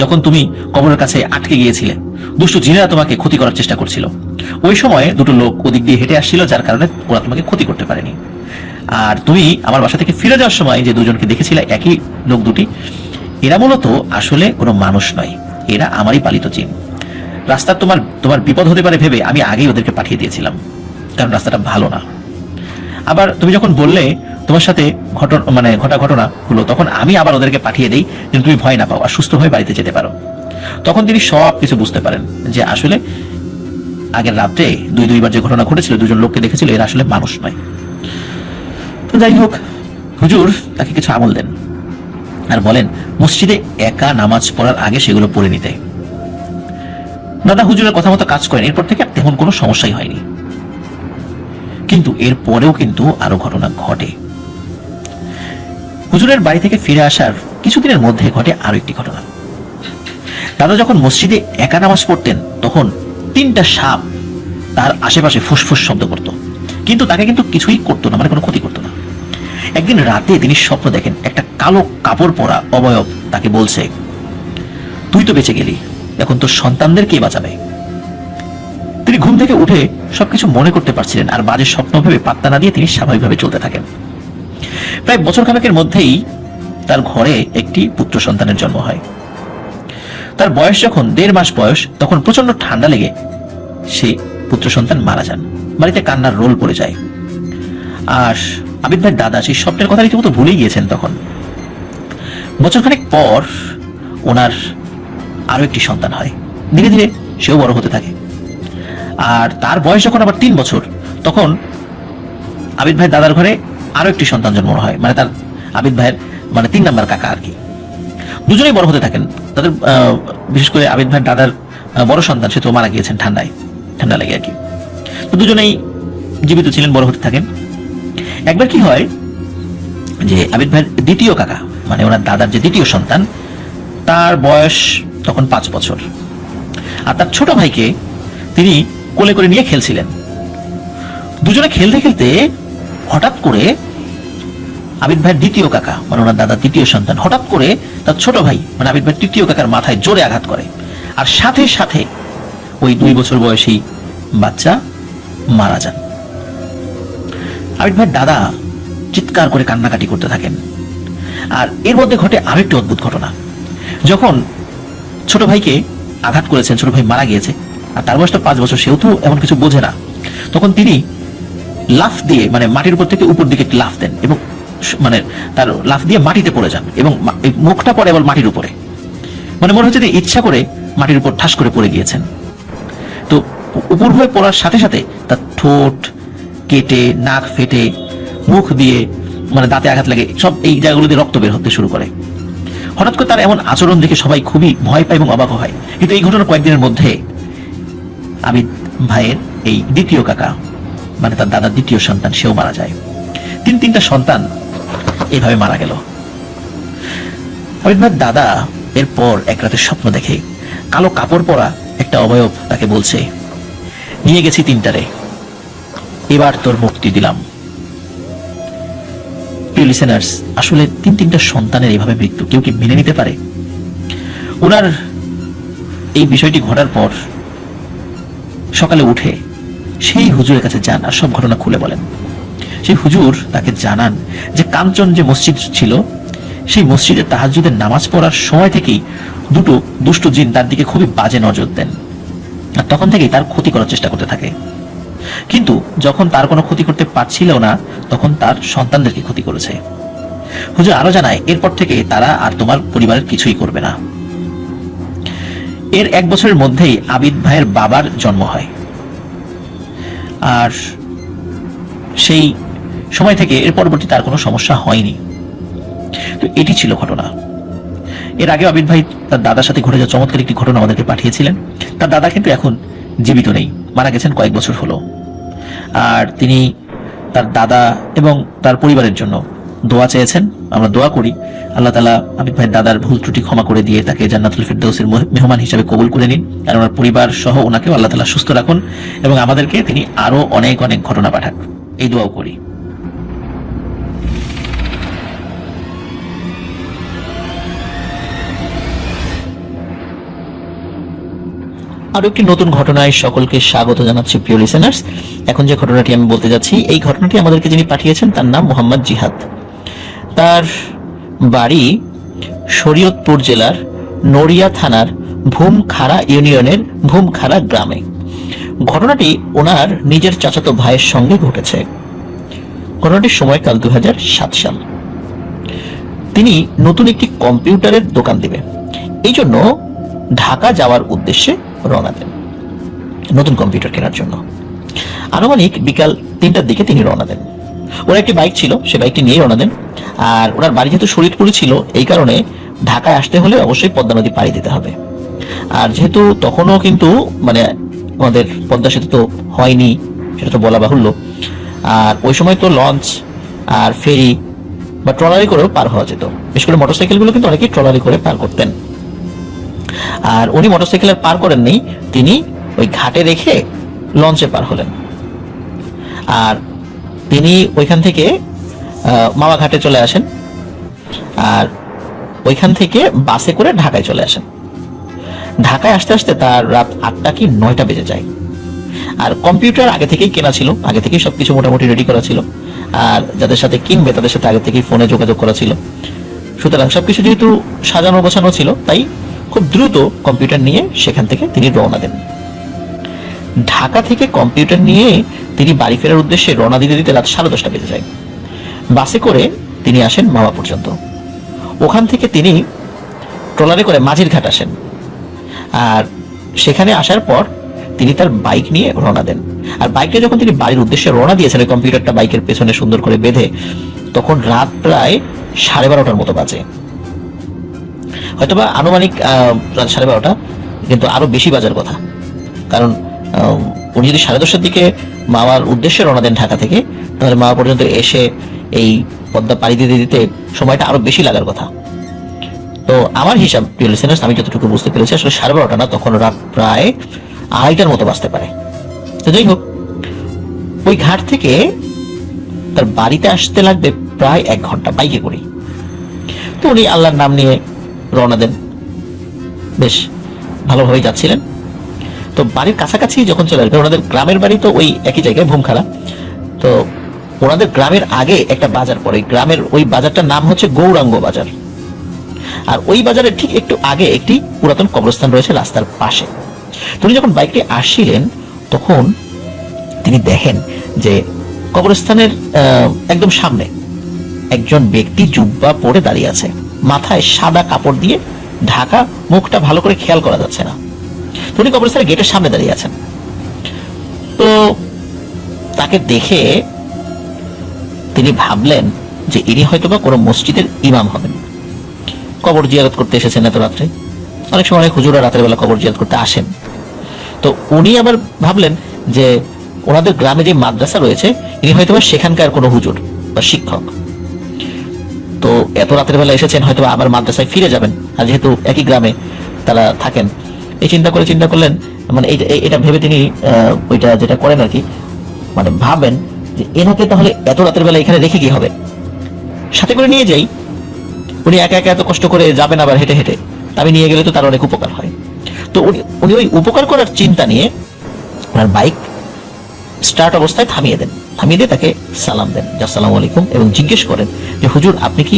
যখন তুমি কবরের কাছে আটকে গিয়েছিলে, দুষ্ট জিনেরা তোমাকে ক্ষতি করার চেষ্টা করছিল, ওই সময় দুটো লোক ওদিক দিয়ে হেঁটে আসছিল, যার কারণে ওরা তোমাকে ক্ষতি করতে পারেনি। আর তুমি আমার বাসা থেকে ফিরে যাওয়ার সময় যে দুজনকে দেখেছিলে, একই লোক দুটি, এরা মূলত আসলে কোনো মানুষ নয়, এরা আমারই পালিত জিন। রাস্তা তোমার বিপদ হতে পারে ভেবে আমি আগেই ওদেরকে পাঠিয়ে দিয়েছিলাম, কারণ রাস্তাটা ভালো না। আবার তুমি যখন বললে তোমার সাথে ঘটা ঘটনা হলো, তখন আমি আবার ওদেরকে পাঠিয়ে দেই যেন তুমি ভয় না পাও আর সুস্থ হয়ে বাড়িতে যেতে পারো। তখন তিনি সব কিছু বুঝতে পারেন যে আসলে আগের রাত্রে দুইবার যে ঘটনা ঘটেছিল, দুজন লোককে দেখেছিল, এরা আসলে মানুষ নয়। তো যাই হোক, হুজুর তাকে কিছু আমল দেন আর বলেন মসজিদে একা নামাজ পড়ার আগে সেগুলো পড়ে নিতে। দাদা হুজুরের কথা মতো কাজ করেন, এরপর থেকে আর তেমন কোনো সমস্যাই হয়নি। কিন্তু এর পরেও কিন্তু আরো ঘটনা ঘটে। হুজুরের বাড়ি থেকে ফিরে আসার কিছুদিনের মধ্যে ঘটে আরো একটি ঘটনা। দাদা যখন মসজিদে একা নামাজ পড়তেন, তখন 3টা সাপ তার আশেপাশে ফুসফুস শব্দ করত, কিন্তু তাকে কিন্তু কিছুই করতো না, মানে কোনো ক্ষতি করতো না। একদিন রাতে তিনি স্বপ্ন দেখেন একটা কালো কাপড় পরা অবয়ব তাকে বলছে, তুই তো বেঁচে গেলি, এখন তোর সন্তানদের কে বাঁচাবে? তিনি ঘুম থেকে উঠে সবকিছু মনে করতে পারছিলেন, আর বাজে স্বপ্ন ভেবে পাত্তা না দিয়ে তিনি স্বাভাবিকভাবে চলতে থাকেন। প্রায় বছর খানেকের মধ্যেই তার ঘরে একটি পুত্র সন্তানের জন্ম হয়। তার বয়স যখন 1.5 মাস বয়স, তখন প্রচন্ড ঠান্ডা লেগে সে পুত্র সন্তান মারা যান। বাড়িতে কান্নার রোল পড়ে যায়। আর আবিদ ভাই দাদা সেই স্বপ্নের কথা রীতিমতো ভুলেই গিয়েছেন। তখন বছরখানেক পর ওনার আরো একটি সন্তান হয়। ধীরে ধীরে সেও বড় হতে থাকে। আর তার বয়স যখন আবার 3 বছর, তখন আবিদ ভাই দাদার ঘরে আরো একটি সন্তান জন্ম হয়, মানে তার আবিদ ভাইয়ের 3 নাম্বার কাকা আর কি। দুজনেই বড় হতে থাকেন। তাদের বিশেষ করে আবিদ ভাইয়ের দাদার বড় সন্তান, সে তো মারা গিয়েছেন ঠান্ডা লেগে আর কি। তো দুজনেই জীবিত ছিলেন, বড় হতে থাকেন। একবার কি হয় যে আবিদ ভাইয়ের দ্বিতীয় কাকা, মানে ওনার দাদার যে দ্বিতীয় সন্তান, তার বয়স তখন 5 বছর। আর তার ছোট ভাইকে তিনি কোলে করে নিয়ে খেলছিলেন। দুজনে খেলতে খেলতে হঠাৎ করে আবিদ ভাইয়ের দ্বিতীয় কাকা, মানে ওনার দাদার দ্বিতীয় সন্তান, হঠাৎ করে তার ছোট ভাই মানে আবিদ ভাইয়ের তৃতীয় কাকার মাথায় জোরে আঘাত করে। আর সাথে সাথে ওই 2 বছর বয়সী বাচ্চা মারা যান। আবিদ ভাইয়ের দাদা চিৎকার করে কান্নাকাটি করতে থাকেন। আর এর মধ্যে ঘটে আরো একটি অদ্ভুত ঘটনা। যখন ছোট ভাইকে আঘাত করেছেন, ছোট ভাই মারা গিয়েছে, আর তার বয়সটা 5 বছর, সেও তো এমন কিছু বোঝে না, তখন তিনি লাফ দিয়ে মাটির উপর থেকে উপর দিকে লাফ দেন এবং তার লাফ দিয়ে মাটিতে পড়ে যান এবং মুখটা পড়ে আবার মাটির উপরে। মনে হচ্ছে যে ইচ্ছা করে মাটির উপর ঠাস করে পড়ে গিয়েছেন। তো উপর হয়ে পড়ার সাথে সাথে তার ঠোঁট কেটে, নাক ফেটে, মুখ দিয়ে দাঁতে আঘাত লাগে, সব এই জায়গাগুলো দিয়ে রক্ত বের হতে শুরু করে। হঠাৎ করে তার এমন আচরণ দেখে সবাই খুবই ভয় পায় এবং অবাক হয়। কিন্তু এই ঘটনার কয়েকদিনের মধ্যে আবিদ ভাইয়ের এই দ্বিতীয় কাকা, তার দাদার দ্বিতীয় সন্তান, সেও মারা যায়। 3টা সন্তান এইভাবে মারা গেল। আবিদ ভাইয়ের দাদা এরপর এক রাতে স্বপ্ন দেখে কালো কাপড় পরা একটা অবয়ব তাকে বলছে, নিয়ে গেছি 3টারে, এবার তোর মুক্তি দিলাম। প্রিয় লিসেনার্স, আসলে 3টা সন্তানের এইভাবে মৃত্যু কেউ কি মেনে নিতে পারে? ওনার এই বিষয়টি ঘটার পর সকালে উঠে সেই হুজুরের কাছে যান আর সব ঘটনা খুলে বলেন। সেই হুজুর তাকে জানান যে কাঞ্চন যে মসজিদ ছিল, সেই মসজিদে তাহাজ্জুদের নামাজ পড়ার সময় থেকেই 2টো দুষ্ট জিন তার দিকে খুবই বাজে নজর দেন, আর তখন থেকেই তার ক্ষতি করার চেষ্টা করতে থাকে। কিন্তু যখন তার কোনো ক্ষতি করতে পারছিল না, তখন তার সন্তানদেরকে ক্ষতি করেছে। হুজুর আরো জানায়, এরপর থেকে তারা আর তোমার পরিবারের কিছুই করবে না। এর 1 বছরের মধ্যেই আবিদ ভাইয়ের বাবার জন্ম হয়। আর সেই সময় থেকে এর পরবর্তী তার কোনো সমস্যা হয়নি। তো এটি ছিল ঘটনা। এর আগে আবিদ ভাই তার দাদার সাথে ঘটে যাওয়া চমৎকার একটি ঘটনা আমাদেরকে পাঠিয়েছিলেন। তার দাদা কিন্তু এখন জীবিত নেই, মারা গেছেন কয়েক বছর হলো। আর তিনি তার দাদা এবং তার পরিবারের জন্য দোয়া চেয়েছেন। আমরা দোয়া করি আল্লাহ তাআলা আবিদ ভাইয়ের দাদার ভুল ত্রুটি ক্ষমা করে দিয়ে তাকে জান্নাতুল ফিরদাউসের মেহমান হিসেবে কবুল করে নিন, আর ওনার পরিবার সহ ওনাকেও আল্লাহ তাআলা সুস্থ রাখুন এবং আমাদেরকে তিনি আরো অনেক অনেক ঘটনা পাঠান, এই দোয়াও করি। আরো একটি নতুন ঘটনায় সকলকে স্বাগত জানাচ্ছি প্রিয় লিসেনার্স। এখন যে ঘটনাটি আমি বলতে যাচ্ছি, এই ঘটনাটি আমাদেরকে যিনি পাঠিয়েছেন তার নাম মোহাম্মদ জিহাদ। তার বাড়ি শরীয়তপুর জেলার নড়িয়া থানার ভূমখাড়া ইউনিয়নের ভূমখাড়া গ্রামে। ঘটনাটি ওনার নিজের চাচাতো ভাইয়ের সঙ্গে ঘটেছে। ঘটনাটির সময়কাল 2007 সাল। তিনি নতুন একটি কম্পিউটারের দোকান দিবে, এই জন্য ঢাকা যাওয়ার উদ্দেশ্যে রওনা দেন নতুন কম্পিউটার কেনার জন্য। আনুমানিক বিকাল 3টার দিকে তিনি রওনা দেন। ওর একটি বাইক ছিল, সে বাইকটি নিয়ে রওনা দেন। আর ওনার বাড়ি যেহেতু শরীয়তপুরে ছিল, এই কারণে ঢাকায় আসতে হলে অবশ্যই পদ্মা নদী পাড়ি দিতে হবে। আর যেহেতু তখনও কিন্তু মানে আমাদের পদ্মা সেতু তো হয়নি, সেটা তো বলা বাহুল্য। আর ওই সময় তো লঞ্চ আর ফেরি বা ট্রলারি করেও পার হওয়া যেত। বিশেষ করে মোটরসাইকেলগুলো কিন্তু অনেকেই ট্রলারি করে পার করতেন। আর উনি মোটরসাইকেলের পার করেননি, তিনি ওই ঘাটে রেখে লঞ্চে পার হলেন। আর তিনি ওইখান থেকে মাওয়া ঘাটে চলে আসেন, আর ওইখান থেকে বাসে করে ঢাকায় চলে আসেন। ঢাকায় আসতে আসতে তার রাত 8টা কি 9টা বেজে যায়। আর কম্পিউটার আগে থেকেই কেনা ছিল, আগে থেকেই সবকিছু মোটামুটি রেডি করা ছিল। আর যাদের সাথে কিনবে তাদের সাথে আগে থেকেই ফোনে যোগাযোগ করা ছিল। সুতরাং সবকিছু যেহেতু সাজানো গোছানো ছিল, তাই খুব দ্রুত কম্পিউটার নিয়ে সেখান থেকে তিনি রওনা দেন। ঢাকা থেকে কম্পিউটার নিয়ে তিনি বাড়ি ফেরার উদ্দেশ্যে রওনা দিতে দিতে রাত 10:30 বেজে যায়। বাসে করে তিনি আসেন মাওয়া পর্যন্ত। ওখান থেকে তিনি ট্রলারে করে মাঝির ঘাট আসেন। আর সেখানে আসার পর তিনি তার বাইক নিয়ে রওনা দেন। আর বাইকটা যখন তিনি বাড়ির উদ্দেশ্যে রওনা দিয়েছেন, কম্পিউটারটা বাইকের পেছনে সুন্দর করে বেঁধে, তখন রাত প্রায় 12:30টার মতো বাজে। হয়তোবা আনুমানিক রাত 12:30, কিন্তু আরো বেশি বাজার কথা। কারণ উনি যদি 10:30টার দিকে মাওয়ার উদ্দেশ্যে রওনা দেন ঢাকা থেকে, তাহলে মাওয়া পর্যন্ত এসে এই পদ্মা পাড়ি দিতে দিতে সময়টা আরো বেশি লাগার কথা। তো আমার হিসাব, প্রিয় লিসেনার্স, আমি যতটুকু বুঝতে পেরেছি, আসলে 12:30 না, তখন রাত প্রায় 2:30টার মতো বাজতে পারে। তো যাই হোক, ওই ঘাট থেকে তার বাড়িতে আসতে লাগবে প্রায় 1 ঘন্টা বাইকে করে। তো উনি আল্লাহর নাম নিয়ে রওনা দেন, বেশ ভালোভাবেই যাচ্ছিলেন। তো বাড়ির কাছাকাছি যখন চলে আসবে, ওনাদের গ্রামের বাড়ি তো ওই একই জায়গায় ভূমখাড়া। তো ওনাদের গ্রামের আগে একটা বাজার পড়ে, গ্রামের ওই বাজারটার নাম হচ্ছে গৌরাঙ্গ বাজার। আর ওই বাজারের ঠিক একটু আগে একটি পুরাতন কবরস্থান রয়েছে রাস্তার পাশে। তিনি যখন বাইকটি আসছিলেন, তখন তিনি দেখেন যে কবরস্থানের একদম সামনে একজন ব্যক্তি জুব্বা পরে দাঁড়িয়ে আছে, মাথায় সাদা কাপড় দিয়ে ঢাকা, মুখটা ভালো করে খেয়াল করা যাচ্ছে না। তিনি কবরস্থানের গেটের সামনে দাঁড়িয়ে আছেন। তো তাকে দেখে তিনি ভাবলেন যে ইনি হয়তোবা কোনো মসজিদের ইমাম হবেন, কবর জিয়ারত করতে এসেছেন এত রাত্রে। অনেক সময় অনেক হুজুরা রাতের বেলা কবর জিয়ারত করতে আসেন। তো উনি আবার ভাবলেন যে ওনাদের গ্রামে যে মাদ্রাসা রয়েছে, ইনি হয়তোবা সেখানকার কোনো হুজুর বা শিক্ষক। তো এত রাতের বেলা এসেছেন, হয়তো আবার মাদ্রাসায় ফিরে যাবেন। আর যেহেতু একই গ্রামে তারা থাকেন, এই চিন্তা করলেন, মানে এটা ভেবে তিনি ওইটা যেটা করেন আর কি, মানে ভাবেন যে এনাকে তাহলে এত রাতের বেলা এখানে রেখে কি হবে, সাথে করে নিয়ে যাই। উনি একা একা এত কষ্ট করে যাবেন আবার হেঁটে হেঁটে, আমি নিয়ে গেলে তো তার অনেক উপকার হয়। তো উনি ওই উপকার করার চিন্তা নিয়ে ওনার বাইক স্টার্ট অবস্থায় থামিয়ে দিয়ে তাকে সালাম দেন, আসসালামু আলাইকুম, এবং জিজ্ঞেস করেন যে হুজুর, আপনি কি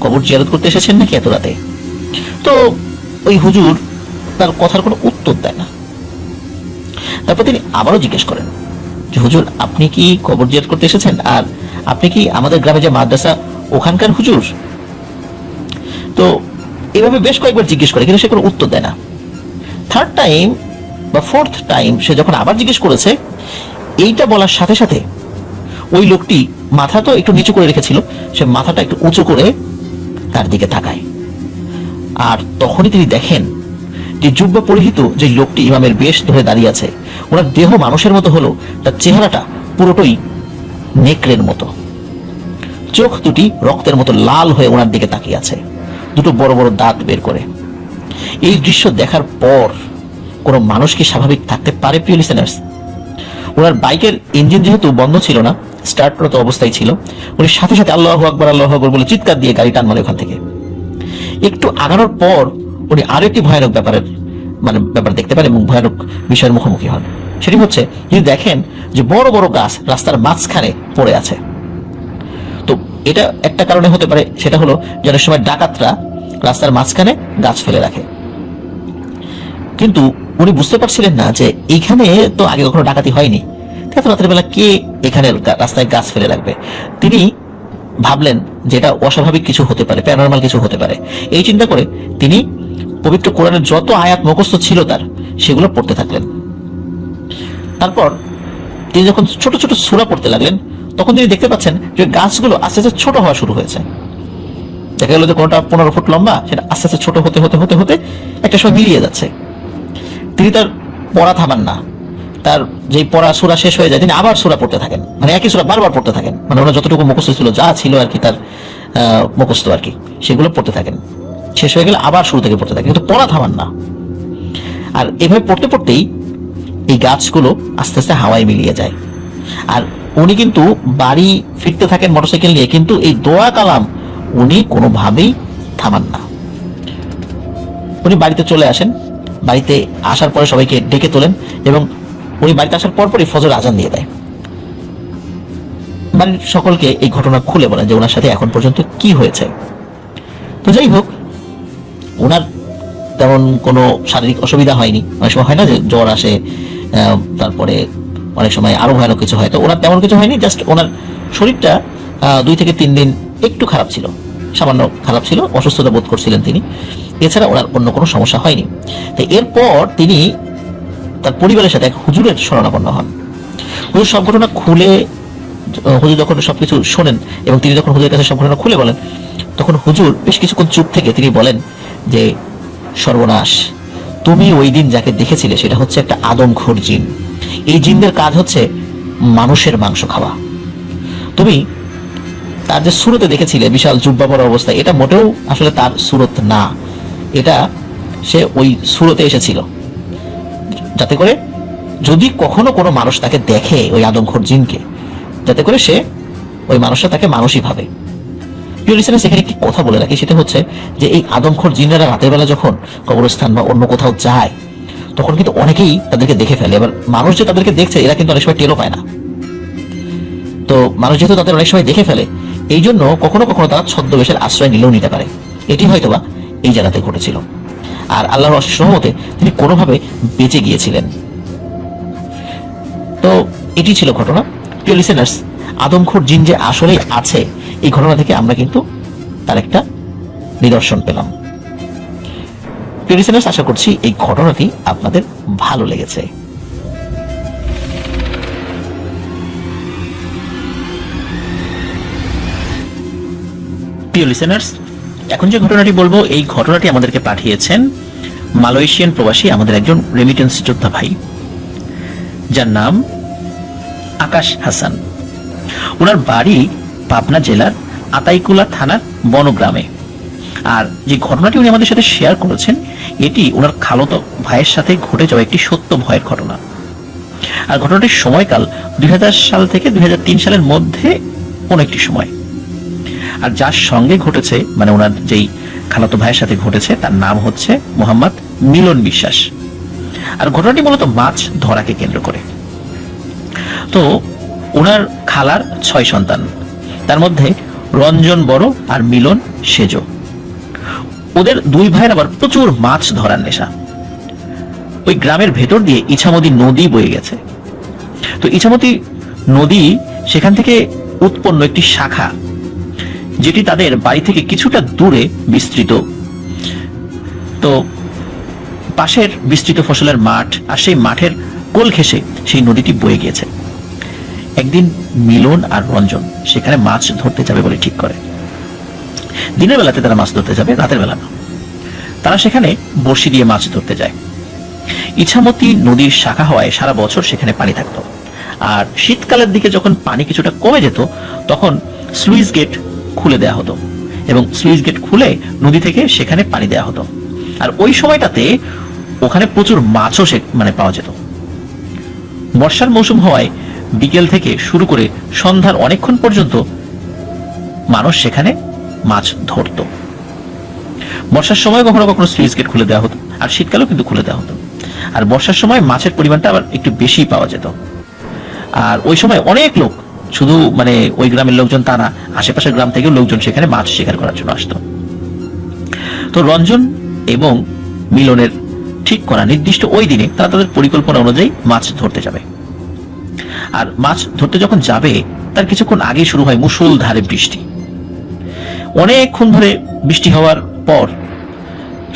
কবর জিয়ারত করতে এসেছেন নাকি এত রাতে? তো ওই হুজুর তার কথার কোনো উত্তর দেয় না। তারপর তিনি আবারও জিজ্ঞেস করেন যে হুজুর, আপনি কি কবর জিয়ারত করতে এসেছেন? আর আপনি কি আমাদের গ্রামে যে মাদ্রাসা ওখানকার হুজুর? তো এভাবে বেশ কয়েকবার জিজ্ঞেস করে, কিন্তু সে কোনো উত্তর দেয় না। থার্ড টাইম বা ফোর্থ টাইম সে যখন আবার জিজ্ঞেস করেছে, এইটা বলার সাথে সাথে ওই লোকটি মাথা তো একটু নিচু করে রেখেছিল, সে মাথাটা একটু উঁচু করে তার দিকে তাকায়। আর তখনই তিনি দেখেন যে জুব্বা পরিহিত যে লোকটি ইমামের বেশ ধরে দাঁড়িয়ে আছে, ওনার দেহ মানুষের মতো হলো, তার চেহারাটা পুরোটাই নেকড়ের মতো, চোখ দুটি রক্তের মতো লাল হয়ে ওনার দিকে তাকিয়ে আছে, দুটো বড় বড় দাঁত বের করে। এই দৃশ্য দেখার পর কোনো মানুষ কি স্বাভাবিক থাকতে পারে? প্রিয় লিসেনার্স, ওনার বাইকের ইঞ্জিন যেহেতু বন্ধ ছিল না, স্টার্টরত অবস্থায় ছিল, উনি সাথে সাথে আল্লাহু আকবার আল্লাহু আকবার বলে চিৎকার দিয়ে গাড়ি টান মারে ওখান থেকে। একটু আগানোর পর উনি আরো একটি ভয়ানক ব্যাপার দেখতে পান এবং ভয়ানক বিষয়ের মুখোমুখি হন। সেটি হচ্ছে, যদি দেখেন যে বড় বড় গাছ রাস্তার মাঝখানে পড়ে আছে। তো এটা একটা কারণে হতে পারে, সেটা হলো যে অনেক সময় ডাকাতরা রাস্তার মাঝখানে গাছ ফেলে রাখে। কিন্তু উনি বুঝতে পারছিলেন না যে এইখানে তো আগে কখনো ডাকাতি হয়নি, এত রাতের বেলা কে এখানে রাস্তায় গাছ ফেলে রাখবে। তিনি ভাবলেন যে এটা অস্বাভাবিক কিছু হতে পারে, প্যারানরমাল কিছু হতে পারে। এই চিন্তা করে তিনি পবিত্র কোরআনের যত আয়াত মুখস্থ ছিল তার, সেগুলো পড়তে থাকলেন। তারপর তিনি যখন ছোট ছোট সূরা পড়তে লাগলেন, তখন তিনি দেখতে পাচ্ছেন যে গাছগুলো আস্তে আস্তে ছোট হওয়া শুরু হয়েছে। দেখা গেল যে কোনটা 15 ফুট লম্বা, সেটা আস্তে আস্তে ছোট হতে হতে হতে হতে একটা সময় মিলিয়ে যাচ্ছে। তিনি তার পড়া থামান না, তার যে পড়া সূরা শেষ হয়ে যায় তিনি আবার সূরা পড়তে থাকেন, মানে একই সূরা বারবার পড়তে থাকেন, মানে ওনার যতটুকু মুখস্থ ছিল, যা ছিল আর কি তার মুখস্থ আর কি, সেগুলো পড়তে থাকেন। শেষ হয়ে গেলে আবার শুরু থেকে পড়তে থাকেন, কিন্তু পড়া থামান না। আর এভাবে পড়তে পড়তেই এই গাছগুলো আস্তে আস্তে হাওয়ায় মিলিয়ে যায়। আর উনি কিন্তু বাড়ি ফিরতে থাকেন মোটরসাইকেল নিয়ে, কিন্তু এই দোয়া কালাম উনি কোনোভাবেই থামান না। উনি বাড়িতে চলে আসেন, বাড়িতে আসার পরে সবাইকে ডেকে তোলেন এবং উনি বাড়িতে আসার পরপরই ফজর আজান দিয়ে দেয়। বাড়ির সকলকে এই ঘটনা খুলে বলেন যে ওনার সাথে এখন পর্যন্ত কি হয়েছে। তো যাই হোক, ওনার তেমন কোনো শারীরিক অসুবিধা হয়নি। অনেক সময় হয় না যে জ্বর আসে, তারপরে অনেক সময় আরো ভয়ানক কিছু হয়, তো ওনার তেমন কিছু হয়নি। জাস্ট ওনার শরীরটা 2 থেকে 3 দিন একটু খারাপ ছিল, সামান্য খারাপ ছিল, অসুস্থতা বোধ করছিলেন তিনি। এছাড়া ওনার অন্য কোনো সমস্যা হয়নি। তো এরপর তিনি তার পরিবারের সাথে এক হুজুরের শরণাপন্ন হন। হুজুর সব ঘটনা খুলে, হুজুর যখন সবকিছু শোনেন এবং তিনি যখন হুজুরের কাছে সব ঘটনা খুলে বলেন, তখন হুজুর বেশ কিছুক্ষণ চুপ থেকে তিনি বলেন যে, সর্বনাশ, তুমি ওই দিন যাকে দেখেছিলে সেটা হচ্ছে একটা আদমখোর জিন। এই জিনদের কাজ হচ্ছে মানুষের মাংস খাওয়া। তুমি তার যে সুরতে দেখেছিলে বিশাল জুব্বা পরা অবস্থা, এটা মোটেও আসলে তার সুরত না, এটা সে ওই সুরতে এসেছিল যাতে করে যদি কখনো কোনো মানুষ তাকে দেখে, ওই আদমখোর জিনকে, যাতে করে সে ওই মানুষটা তাকে মানুষই ভাবে। প্রিয় লিসেনার্স, এখানে একটি কথা বলে রাখি, সেটা হচ্ছে যে এই আদমখোর জিনরা রাতের বেলা যখন কবরস্থান বা অন্য কোথাও যায়, তখন কিন্তু অনেকেই তাদেরকে দেখে ফেলে। এবার মানুষ যে তাদেরকে দেখছে, এরা কিন্তু অনেক সময় টেরও পায় না। তো মানুষ যেহেতু তাদের অনেক সময় দেখে ফেলে, এই জন্য কখনো কখনো তারা ছদ্মবেশের আশ্রয় নিলেও নিতে পারে। এটি হয়তোবা এই জায়গাতে ঘটেছিল। আর আল্লাহর অশেষ রহমতে তিনি কোনোভাবে বেঁচে গিয়েছিলেন। তো এটি ছিল ঘটনা। প্রিয় লিসেনার্স, আদমখোর জিন যে আসলেই আছে, এই ঘটনা থেকে আমরা কিন্তু তার একটা নিদর্শন পেলাম। প্রিয় লিসেনার্স, আশা করছি এই ঘটনাটি আপনাদের ভালো লেগেছে। প্রিয় লিসেনার্স, এখন যে ঘটনাটি বলবো, এই ঘটনাটি আমাদেরকে পাঠিয়েছেন মালয়েশিয়ান প্রবাসী আমাদের একজন রেমিটেন্স যোদ্ধা ভাই, যার নাম আকাশ হাসান। ওনার বাড়ি পাবনা জেলার আতাইকুলা থানার বনগ্রামে। আর যে ঘটনাটি উনি আমাদের সাথে শেয়ার করেছেন, এটি ওনার খালাতো ভাইয়ের সাথে ঘটে যাওয়া একটি সত্য ভয়ের ঘটনা। আর ঘটনাটির সময়কাল 2000 সাল থেকে 2003 সালের মধ্যে কোন একটি সময়। আর যার সঙ্গে ঘটেছে, মানে ওনার যেই খালাতো ভাইয়ের সাথে ঘটেছে, তার নাম হচ্ছে মোহাম্মদ মিলন বিশ্বাস। আর ঘটনাটি মূলত মাছ ধরাকে কেন্দ্র করে। তো ওনার খালার 6 সন্তান, তার মধ্যে রঞ্জন বড় আর মিলন সেজ। ওদের 2 ভাইয়ের আবার প্রচুর মাছ ধরার নেশা। ওই গ্রামের ভেতর দিয়ে ইছামতি নদী বয়ে গেছে। তো ইছামতি নদী, সেখান থেকে উৎপন্ন একটি শাখা, যেটি তাদের বাড়ি থেকে কিছুটা দূরে বিস্তৃত। তো পাশের বিস্তৃত ফসলের মাঠ, আর সেই মাঠের কোল ঘেঁষে সেই নদীটি বয়ে গিয়েছে। একদিন মিলন আর রঞ্জন সেখানে মাছ ধরতে যাবে বলে ঠিক করে। দিনের বেলাতে তারা মাছ ধরতে যাবে, রাতের বেলা না। তারা সেখানে বড়শি দিয়ে মাছ ধরতে যায়। ইছামতি নদীর শাখা হওয়ায় সারা বছর সেখানে পানি থাকতো। আর শীতকালের দিকে যখন পানি কিছুটা কমে যেত তখন স্লুইস গেট খুলে দেওয়া হতো এবং স্লুইস গেট খুলে নদী থেকে সেখানে পানি দেওয়া হতো। আর ওই সময়টাতে ওখানে প্রচুর মাছও পাওয়া যেত। বর্ষার মৌসুম হওয়ায় বিকেল থেকে শুরু করে সন্ধ্যার অনেকক্ষণ পর্যন্ত মানুষ সেখানে মাছ ধরত। বর্ষার সময় কখনো কখনো স্লুইস গেট খুলে দেওয়া হতো, আর শীতকালেও কিন্তু খুলে দেওয়া হতো। আর বর্ষার সময় মাছের পরিমাণটা আবার একটু বেশি পাওয়া যেত। আর ওই সময় অনেক লোক, শুধু ওই গ্রামের লোকজন তা না, আশেপাশের গ্রাম থেকেও লোকজন সেখানে মাছ শিকার করার জন্য আসতো। তো রঞ্জন এবং মিলনের ঠিক করা নির্দিষ্ট ওই দিনে তারা তাদের পরিকল্পনা অনুযায়ী মাছ ধরতে যাবে। আর মাছ ধরতে যখন যাবে তার কিছুক্ষণ আগে শুরু হয় মুষলধারে বৃষ্টি। অনেকক্ষণ ধরে বৃষ্টি হওয়ার পর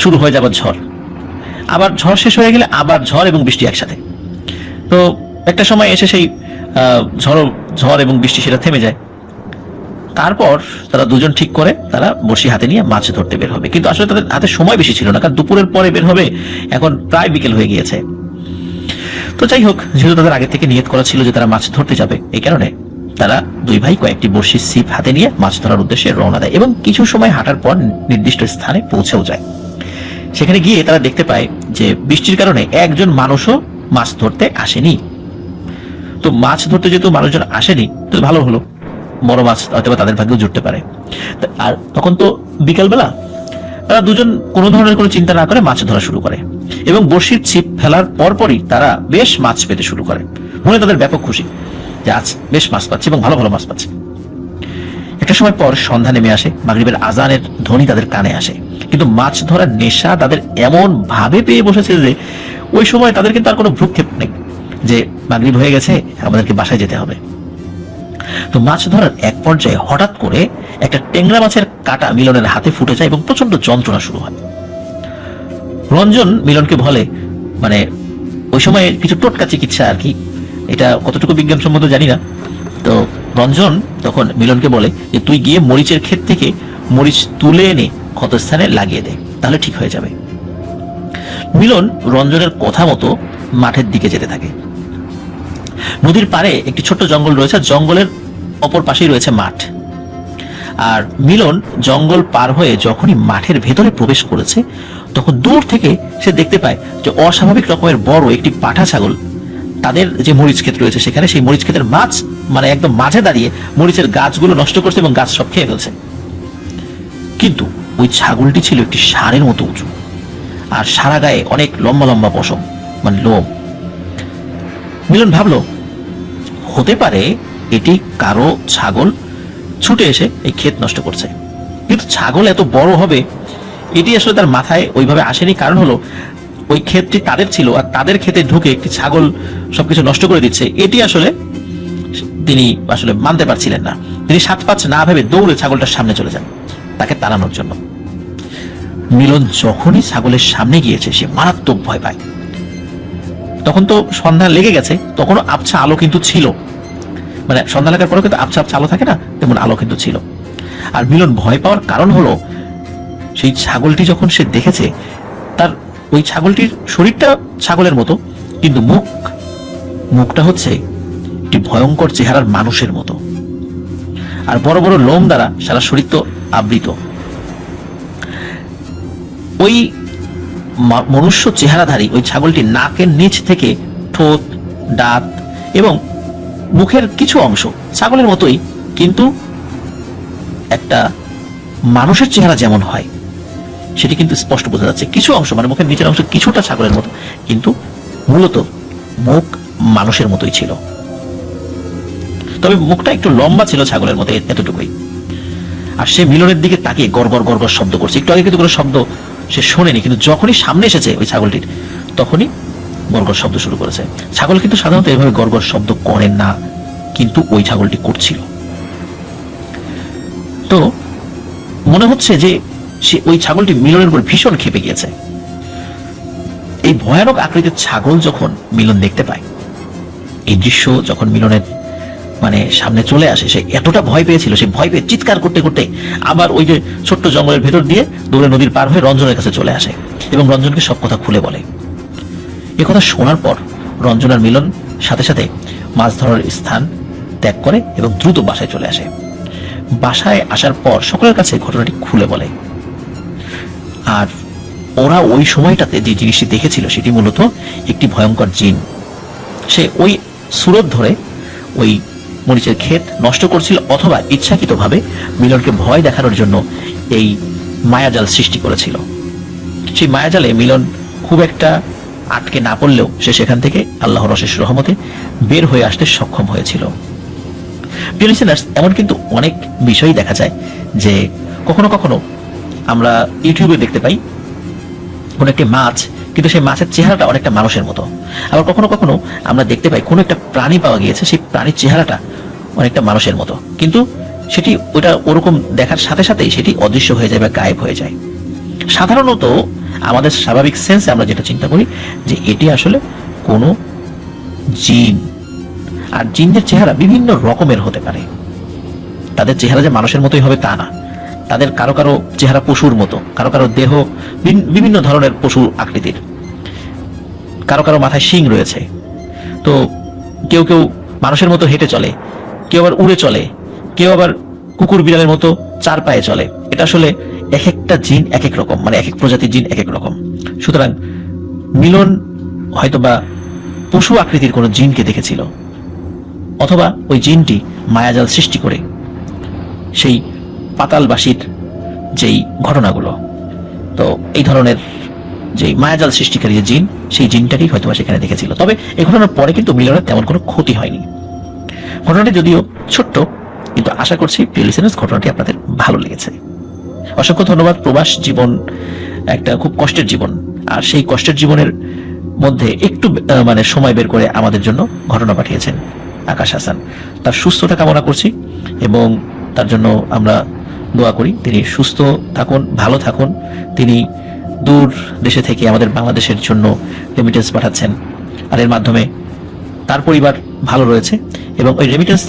শুরু হয়ে যাবার ঝড়, আবার ঝড় শেষ হয়ে গেলে আবার ঝড় এবং বৃষ্টি একসাথে। তো একটা সময় এসে সেই ঝড় এবং বৃষ্টি সেটা থেমে যায়। তারপর তারা দুজন ঠিক করে তারা বড়শি হাতে নিয়ে মাছ ধরতে বের হবে। কিন্তু আসলে তাদের হাতে সময় বেশি ছিল না, কারণ দুপুরের পরে বের হবে, এখন প্রায় বিকেল হয়ে গিয়েছে। তো যাই হোক, যেহেতু তাদের আগে থেকে নিয়ত করা ছিল যে তারা মাছ ধরতে যাবে, এই কারণে তারা দুই ভাই কয়েকটি বড়শির ছিপ হাতে নিয়ে মাছ ধরার উদ্দেশ্যে রওনা দেয় এবং কিছু সময় হাঁটার পর নির্দিষ্ট স্থানে পৌঁছেও যায়। সেখানে গিয়ে তারা দেখতে পায় যে বৃষ্টির কারণে একজন মানুষও মাছ ধরতে আসেনি। তো মাছ ধরতে যেহেতু মানুষজন আসেনি, তো ভালো হলো, বড় মাছ হয়তো তাদের ভাগ্যেও জুটতে পারে। আর তখন তো বিকালবেলা, তারা দুজন কোনো ধরনের কোনো চিন্তা না করে মাছ ধরা শুরু করে এবং বড়শির ছিপ ফেলার পরপরই তারা বেশ মাছ পেতে শুরু করে। মনে তাদের ব্যাপক খুশি যে আজ বেশ মাছ পাচ্ছে এবং ভালো ভালো মাছ পাচ্ছে। একটা সময় পর সন্ধ্যা নেমে আসে, মাগরিবের আজানের ধ্বনি তাদের কানে আসে, কিন্তু মাছ ধরার নেশা তাদের এমন ভাবে পেয়ে বসেছে যে ওই সময় তাদের কিন্তু আর কোনো ভ্রুক্ষেপ নেই যে মাগরিব হয়ে গেছে, আমাদেরকে বাসায় যেতে হবে। তো মাছ ধরার এক পর্যায়ে হঠাৎ করে একটা টেংরা মাছের কাঁটা মিলনের হাতে ফুটে যায় এবং প্রচন্ড যন্ত্রণা শুরু হয়। রঞ্জন মিলনকে বলে, ওই সময় কিছু টোটকা চিকিৎসা আর কি, এটা কতটুকু বিজ্ঞানসম্মত জানি না। তো রঞ্জন তখন মিলনকে বলে যে তুই গিয়ে মরিচের ক্ষেত থেকে মরিচ তুলে এনে ক্ষতস্থানে লাগিয়ে দে, তাহলে ঠিক হয়ে যাবে। মিলন রঞ্জনের কথা মতো মাঠের দিকে যেতে থাকে। নদীর পাড়ে একটি ছোট্ট জঙ্গল রয়েছে, জঙ্গলের অপর পাশেই রয়েছে মাঠ। আর মিলন জঙ্গল পার হয়ে যখনই মাঠের ভেতরে প্রবেশ করেছে, তখন দূর থেকে সে দেখতে পায় যে অস্বাভাবিক রকমের বড় একটি পাঠা ছাগল তাদের যে মরিচ ক্ষেত রয়েছে সেখানে, সেই মরিচ ক্ষেতের একদম মাঝে দাঁড়িয়ে মরিচের গাছগুলো নষ্ট করছে এবং গাছ সব খেয়ে ফেলছে। কিন্তু ওই ছাগলটি ছিল একটি ষাঁড়ের মতো উঁচু, আর সারা গায়ে অনেক লম্বা লম্বা পশম, লোম। মিলন ভাবলো হতে পারে এটি কারো ছাগল ছুটে এসে এই ক্ষেত নষ্ট করছে। কিন্তু ছাগল এত বড় হবে এটি আসলে তার মাথায় ওইভাবে আসেনি। কারণ হলো ওই ক্ষেতটি তাদের ছিল, আর তাদের ক্ষেতে ঢুকে একটি ছাগল সবকিছু নষ্ট করে দিচ্ছে, এটি তিনি আসলে মানতে পারছিলেন না। তিনি সাত পাঁচ না ভেবে দৌড়ে ছাগলটার সামনে চলে যান তাকে তাড়ানোর জন্য। মিলন যখনই ছাগলের সামনে গিয়েছে সে মারাত্মক ভয় পায়। তখন তো সন্ধ্যা লেগে গেছে, তখনও আবছা আলো কিন্তু ছিল, সন্ধ্যা লাগার পরেও কিন্তু আবছা আবছা আলো থাকে না, তেমন আলো কিন্তু ছিল। আর মিলন ভয় পাওয়ার কারণ হলো সেই ছাগলটি যখন সে দেখেছে, তার ওই ছাগলটির শরীরটা ছাগলের মতো, কিন্তু মুখটা হচ্ছে একটি ভয়ঙ্কর চেহারার মানুষের মতো, আর বড় বড় লোম দ্বারা সারা শরীর তো আবৃত। ওই মনুষ্য চেহারাধারী ওই ছাগলটি নাকের নিচ থেকে ঠোঁট, দাঁত এবং মুখের কিছু অংশ ছাগলের মতোই, কিন্তু একটা মানুষের চেহারা যেমন হয় সেটি কিন্তু স্পষ্ট বোঝা যাচ্ছে। কিছু অংশ মুখের নিচের অংশ কিছুটা ছাগলের মতো, কিন্তু মূলত মুখ মানুষের মতোই ছিল, তবে মুখটা একটু লম্বা ছিল ছাগলের মতো, এতটুকুই। আর সে মিলনের দিকে তাকিয়ে গড়গড় গড়গড় শব্দ করছে। একটু আগে কিন্তু কোনো শব্দ সে শোনেনি, কিন্তু যখনই সামনে এসেছে ওই ছাগলটির, তখনই গড়গড় শব্দ শুরু করেছে। ছাগল কিন্তু সাধারণত এভাবে গড়গড় শব্দ করেন না, কিন্তু ওই ছাগলটি করছিল। তো মনে হচ্ছে যে সে ওই ছাগলটি মিলনের উপর ভীষণ ক্ষেপে গিয়েছে। এই ভয়ানক আকৃতির ছাগল যখন মিলন দেখতে পায়, এই দৃশ্য যখন মিলনের সামনে চলে আসে, সে এতটা ভয় পেয়েছিল, সে ভয় পেয়ে চিৎকার করতে করতে আবার ওই যে ছোট্ট জঙ্গলের ভেতর দিয়ে দৌড়ে নদীর পার হয়ে রঞ্জনের কাছে চলে আসে এবং রঞ্জনকে সব কথা খুলে বলে। এ কথা শোনার পর রঞ্জন আর মিলন সাথে সাথে মাছ ধরার স্থান ত্যাগ করে এবং দ্রুত বাসায় চলে আসে। বাসায় আসার পর সকলের কাছে ঘটনাটি খুলে বলে। আর ওরা ওই সময়টাতে যে জিনিসটি দেখেছিল সেটি মূলত একটি ভয়ঙ্কর জিন। সে ওই সুরত ধরে ওই মরিচের ক্ষেত নষ্ট করছিল, অথবা ইচ্ছাকৃতভাবে মিলনকে ভয় দেখানোর জন্য এই মায়াজাল সৃষ্টি করেছিল। সেই মায়াজালে মিলন খুব একটা আটকে না পড়লেও সে সেখান থেকে আল্লাহর অশেষ রহমতে বের হয়ে আসতে সক্ষম হয়েছিল। প্রিয় লিসেনার্স, এমন কিন্তু অনেক বিষয়ই দেখা যায় যে কখনো কখনো আমরা ইউটিউবে দেখতে পাই কোনো একটি মাছ, কিন্তু সেই মাছের চেহারাটা অনেকটা মানুষের মতো। আবার কখনো কখনো আমরা দেখতে পাই কোনো একটা প্রাণী পাওয়া গিয়েছে, সেই প্রাণীর চেহারাটা অনেকটা মানুষের মতো, কিন্তু সেটি ওটা ওরকম দেখার সাথে সাথেই সেটি অদৃশ্য হয়ে যায় বা গায়েব হয়ে যায়। সাধারণত আমাদের স্বাভাবিক সেন্সে আমরা যেটা চিন্তা করি যে এটি আসলে কোনো জিন। আর জিনদের চেহারা বিভিন্ন রকমের হতে পারে। তাদের চেহারা যে মানুষের মতোই হবে তা না। তাদের কারো কারো চেহারা পশুর মতো, কারো কারো দেহ বিভিন্ন ধরনের পশু আকৃতির, কারো কারো মাথায় শিং রয়েছে। তো কেউ কেউ মানুষের মতো হেঁটে চলে, কেউ আবার উড়ে চলে, কেউ আবার কুকুর বিড়ালের মতো চার পায়ে চলে। এটা আসলে এক একটা জিন এক এক রকম, মানে এক এক প্রজাতির জিন এক এক রকম। সুতরাং মিলন হয়তোবা পশু আকৃতির কোনো জিনকে দেখেছিল, অথবা ওই জিনটি মায়াজাল সৃষ্টি করে সেই পাতালবাসীর যেই ঘটনাগুলো, তো এই ধরনের যে মায়াজাল সৃষ্টিকারী যে জিন, সেই জিনটাকেই হয়তো সেখানে দেখেছিল। তবে এই ঘটনার পরে কিন্তু মিলনের তেমন কোনো ক্ষতি হয়নি। ঘটনাটি যদিও ছোট্ট, কিন্তু আশা করছি প্রিয় লিসেনার্স ঘটনাটি আপনাদের ভালো লেগেছে। অসংখ্য ধন্যবাদ। প্রবাস জীবন একটা খুব কষ্টের জীবন, আর সেই কষ্টের জীবনের মধ্যে একটু মানে সময় বের করে আমাদের জন্য ঘটনা পাঠিয়েছেন আকাশ হাসান। তার সুস্থতা কামনা করছি এবং তার জন্য আমরা দোয়া করি তিনি সুস্থ থাকুন, ভালো থাকুন। তিনি দূর দেশে থেকে আমাদের বাংলাদেশের জন্য রেমিটেন্স পাঠাচ্ছেন, আর এর মাধ্যমে তার পরিবার ভালো রয়েছে এবং ওই রেমিটেন্স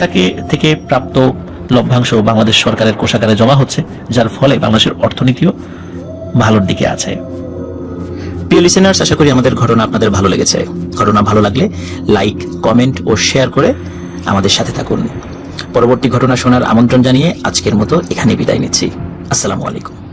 থেকে প্রাপ্ত লভ্যাংশ বাংলাদেশ সরকারের কোষাগারে জমা হচ্ছে, যার ফলে বাংলাদেশের অর্থনীতিও ভালোর দিকে আছে। প্রিয় লিসেনার্স, আশা করি আমাদের ঘটনা আপনাদের ভালো লেগেছে। ঘটনা ভালো লাগলে লাইক, কমেন্ট ও শেয়ার করে আমাদের সাথে থাকুন। পরবর্তী ঘটনা শোনার আমন্ত্রণ জানিয়ে আজকের মতো এখানে বিদায় নিচ্ছি। আসসালামু আলাইকুম।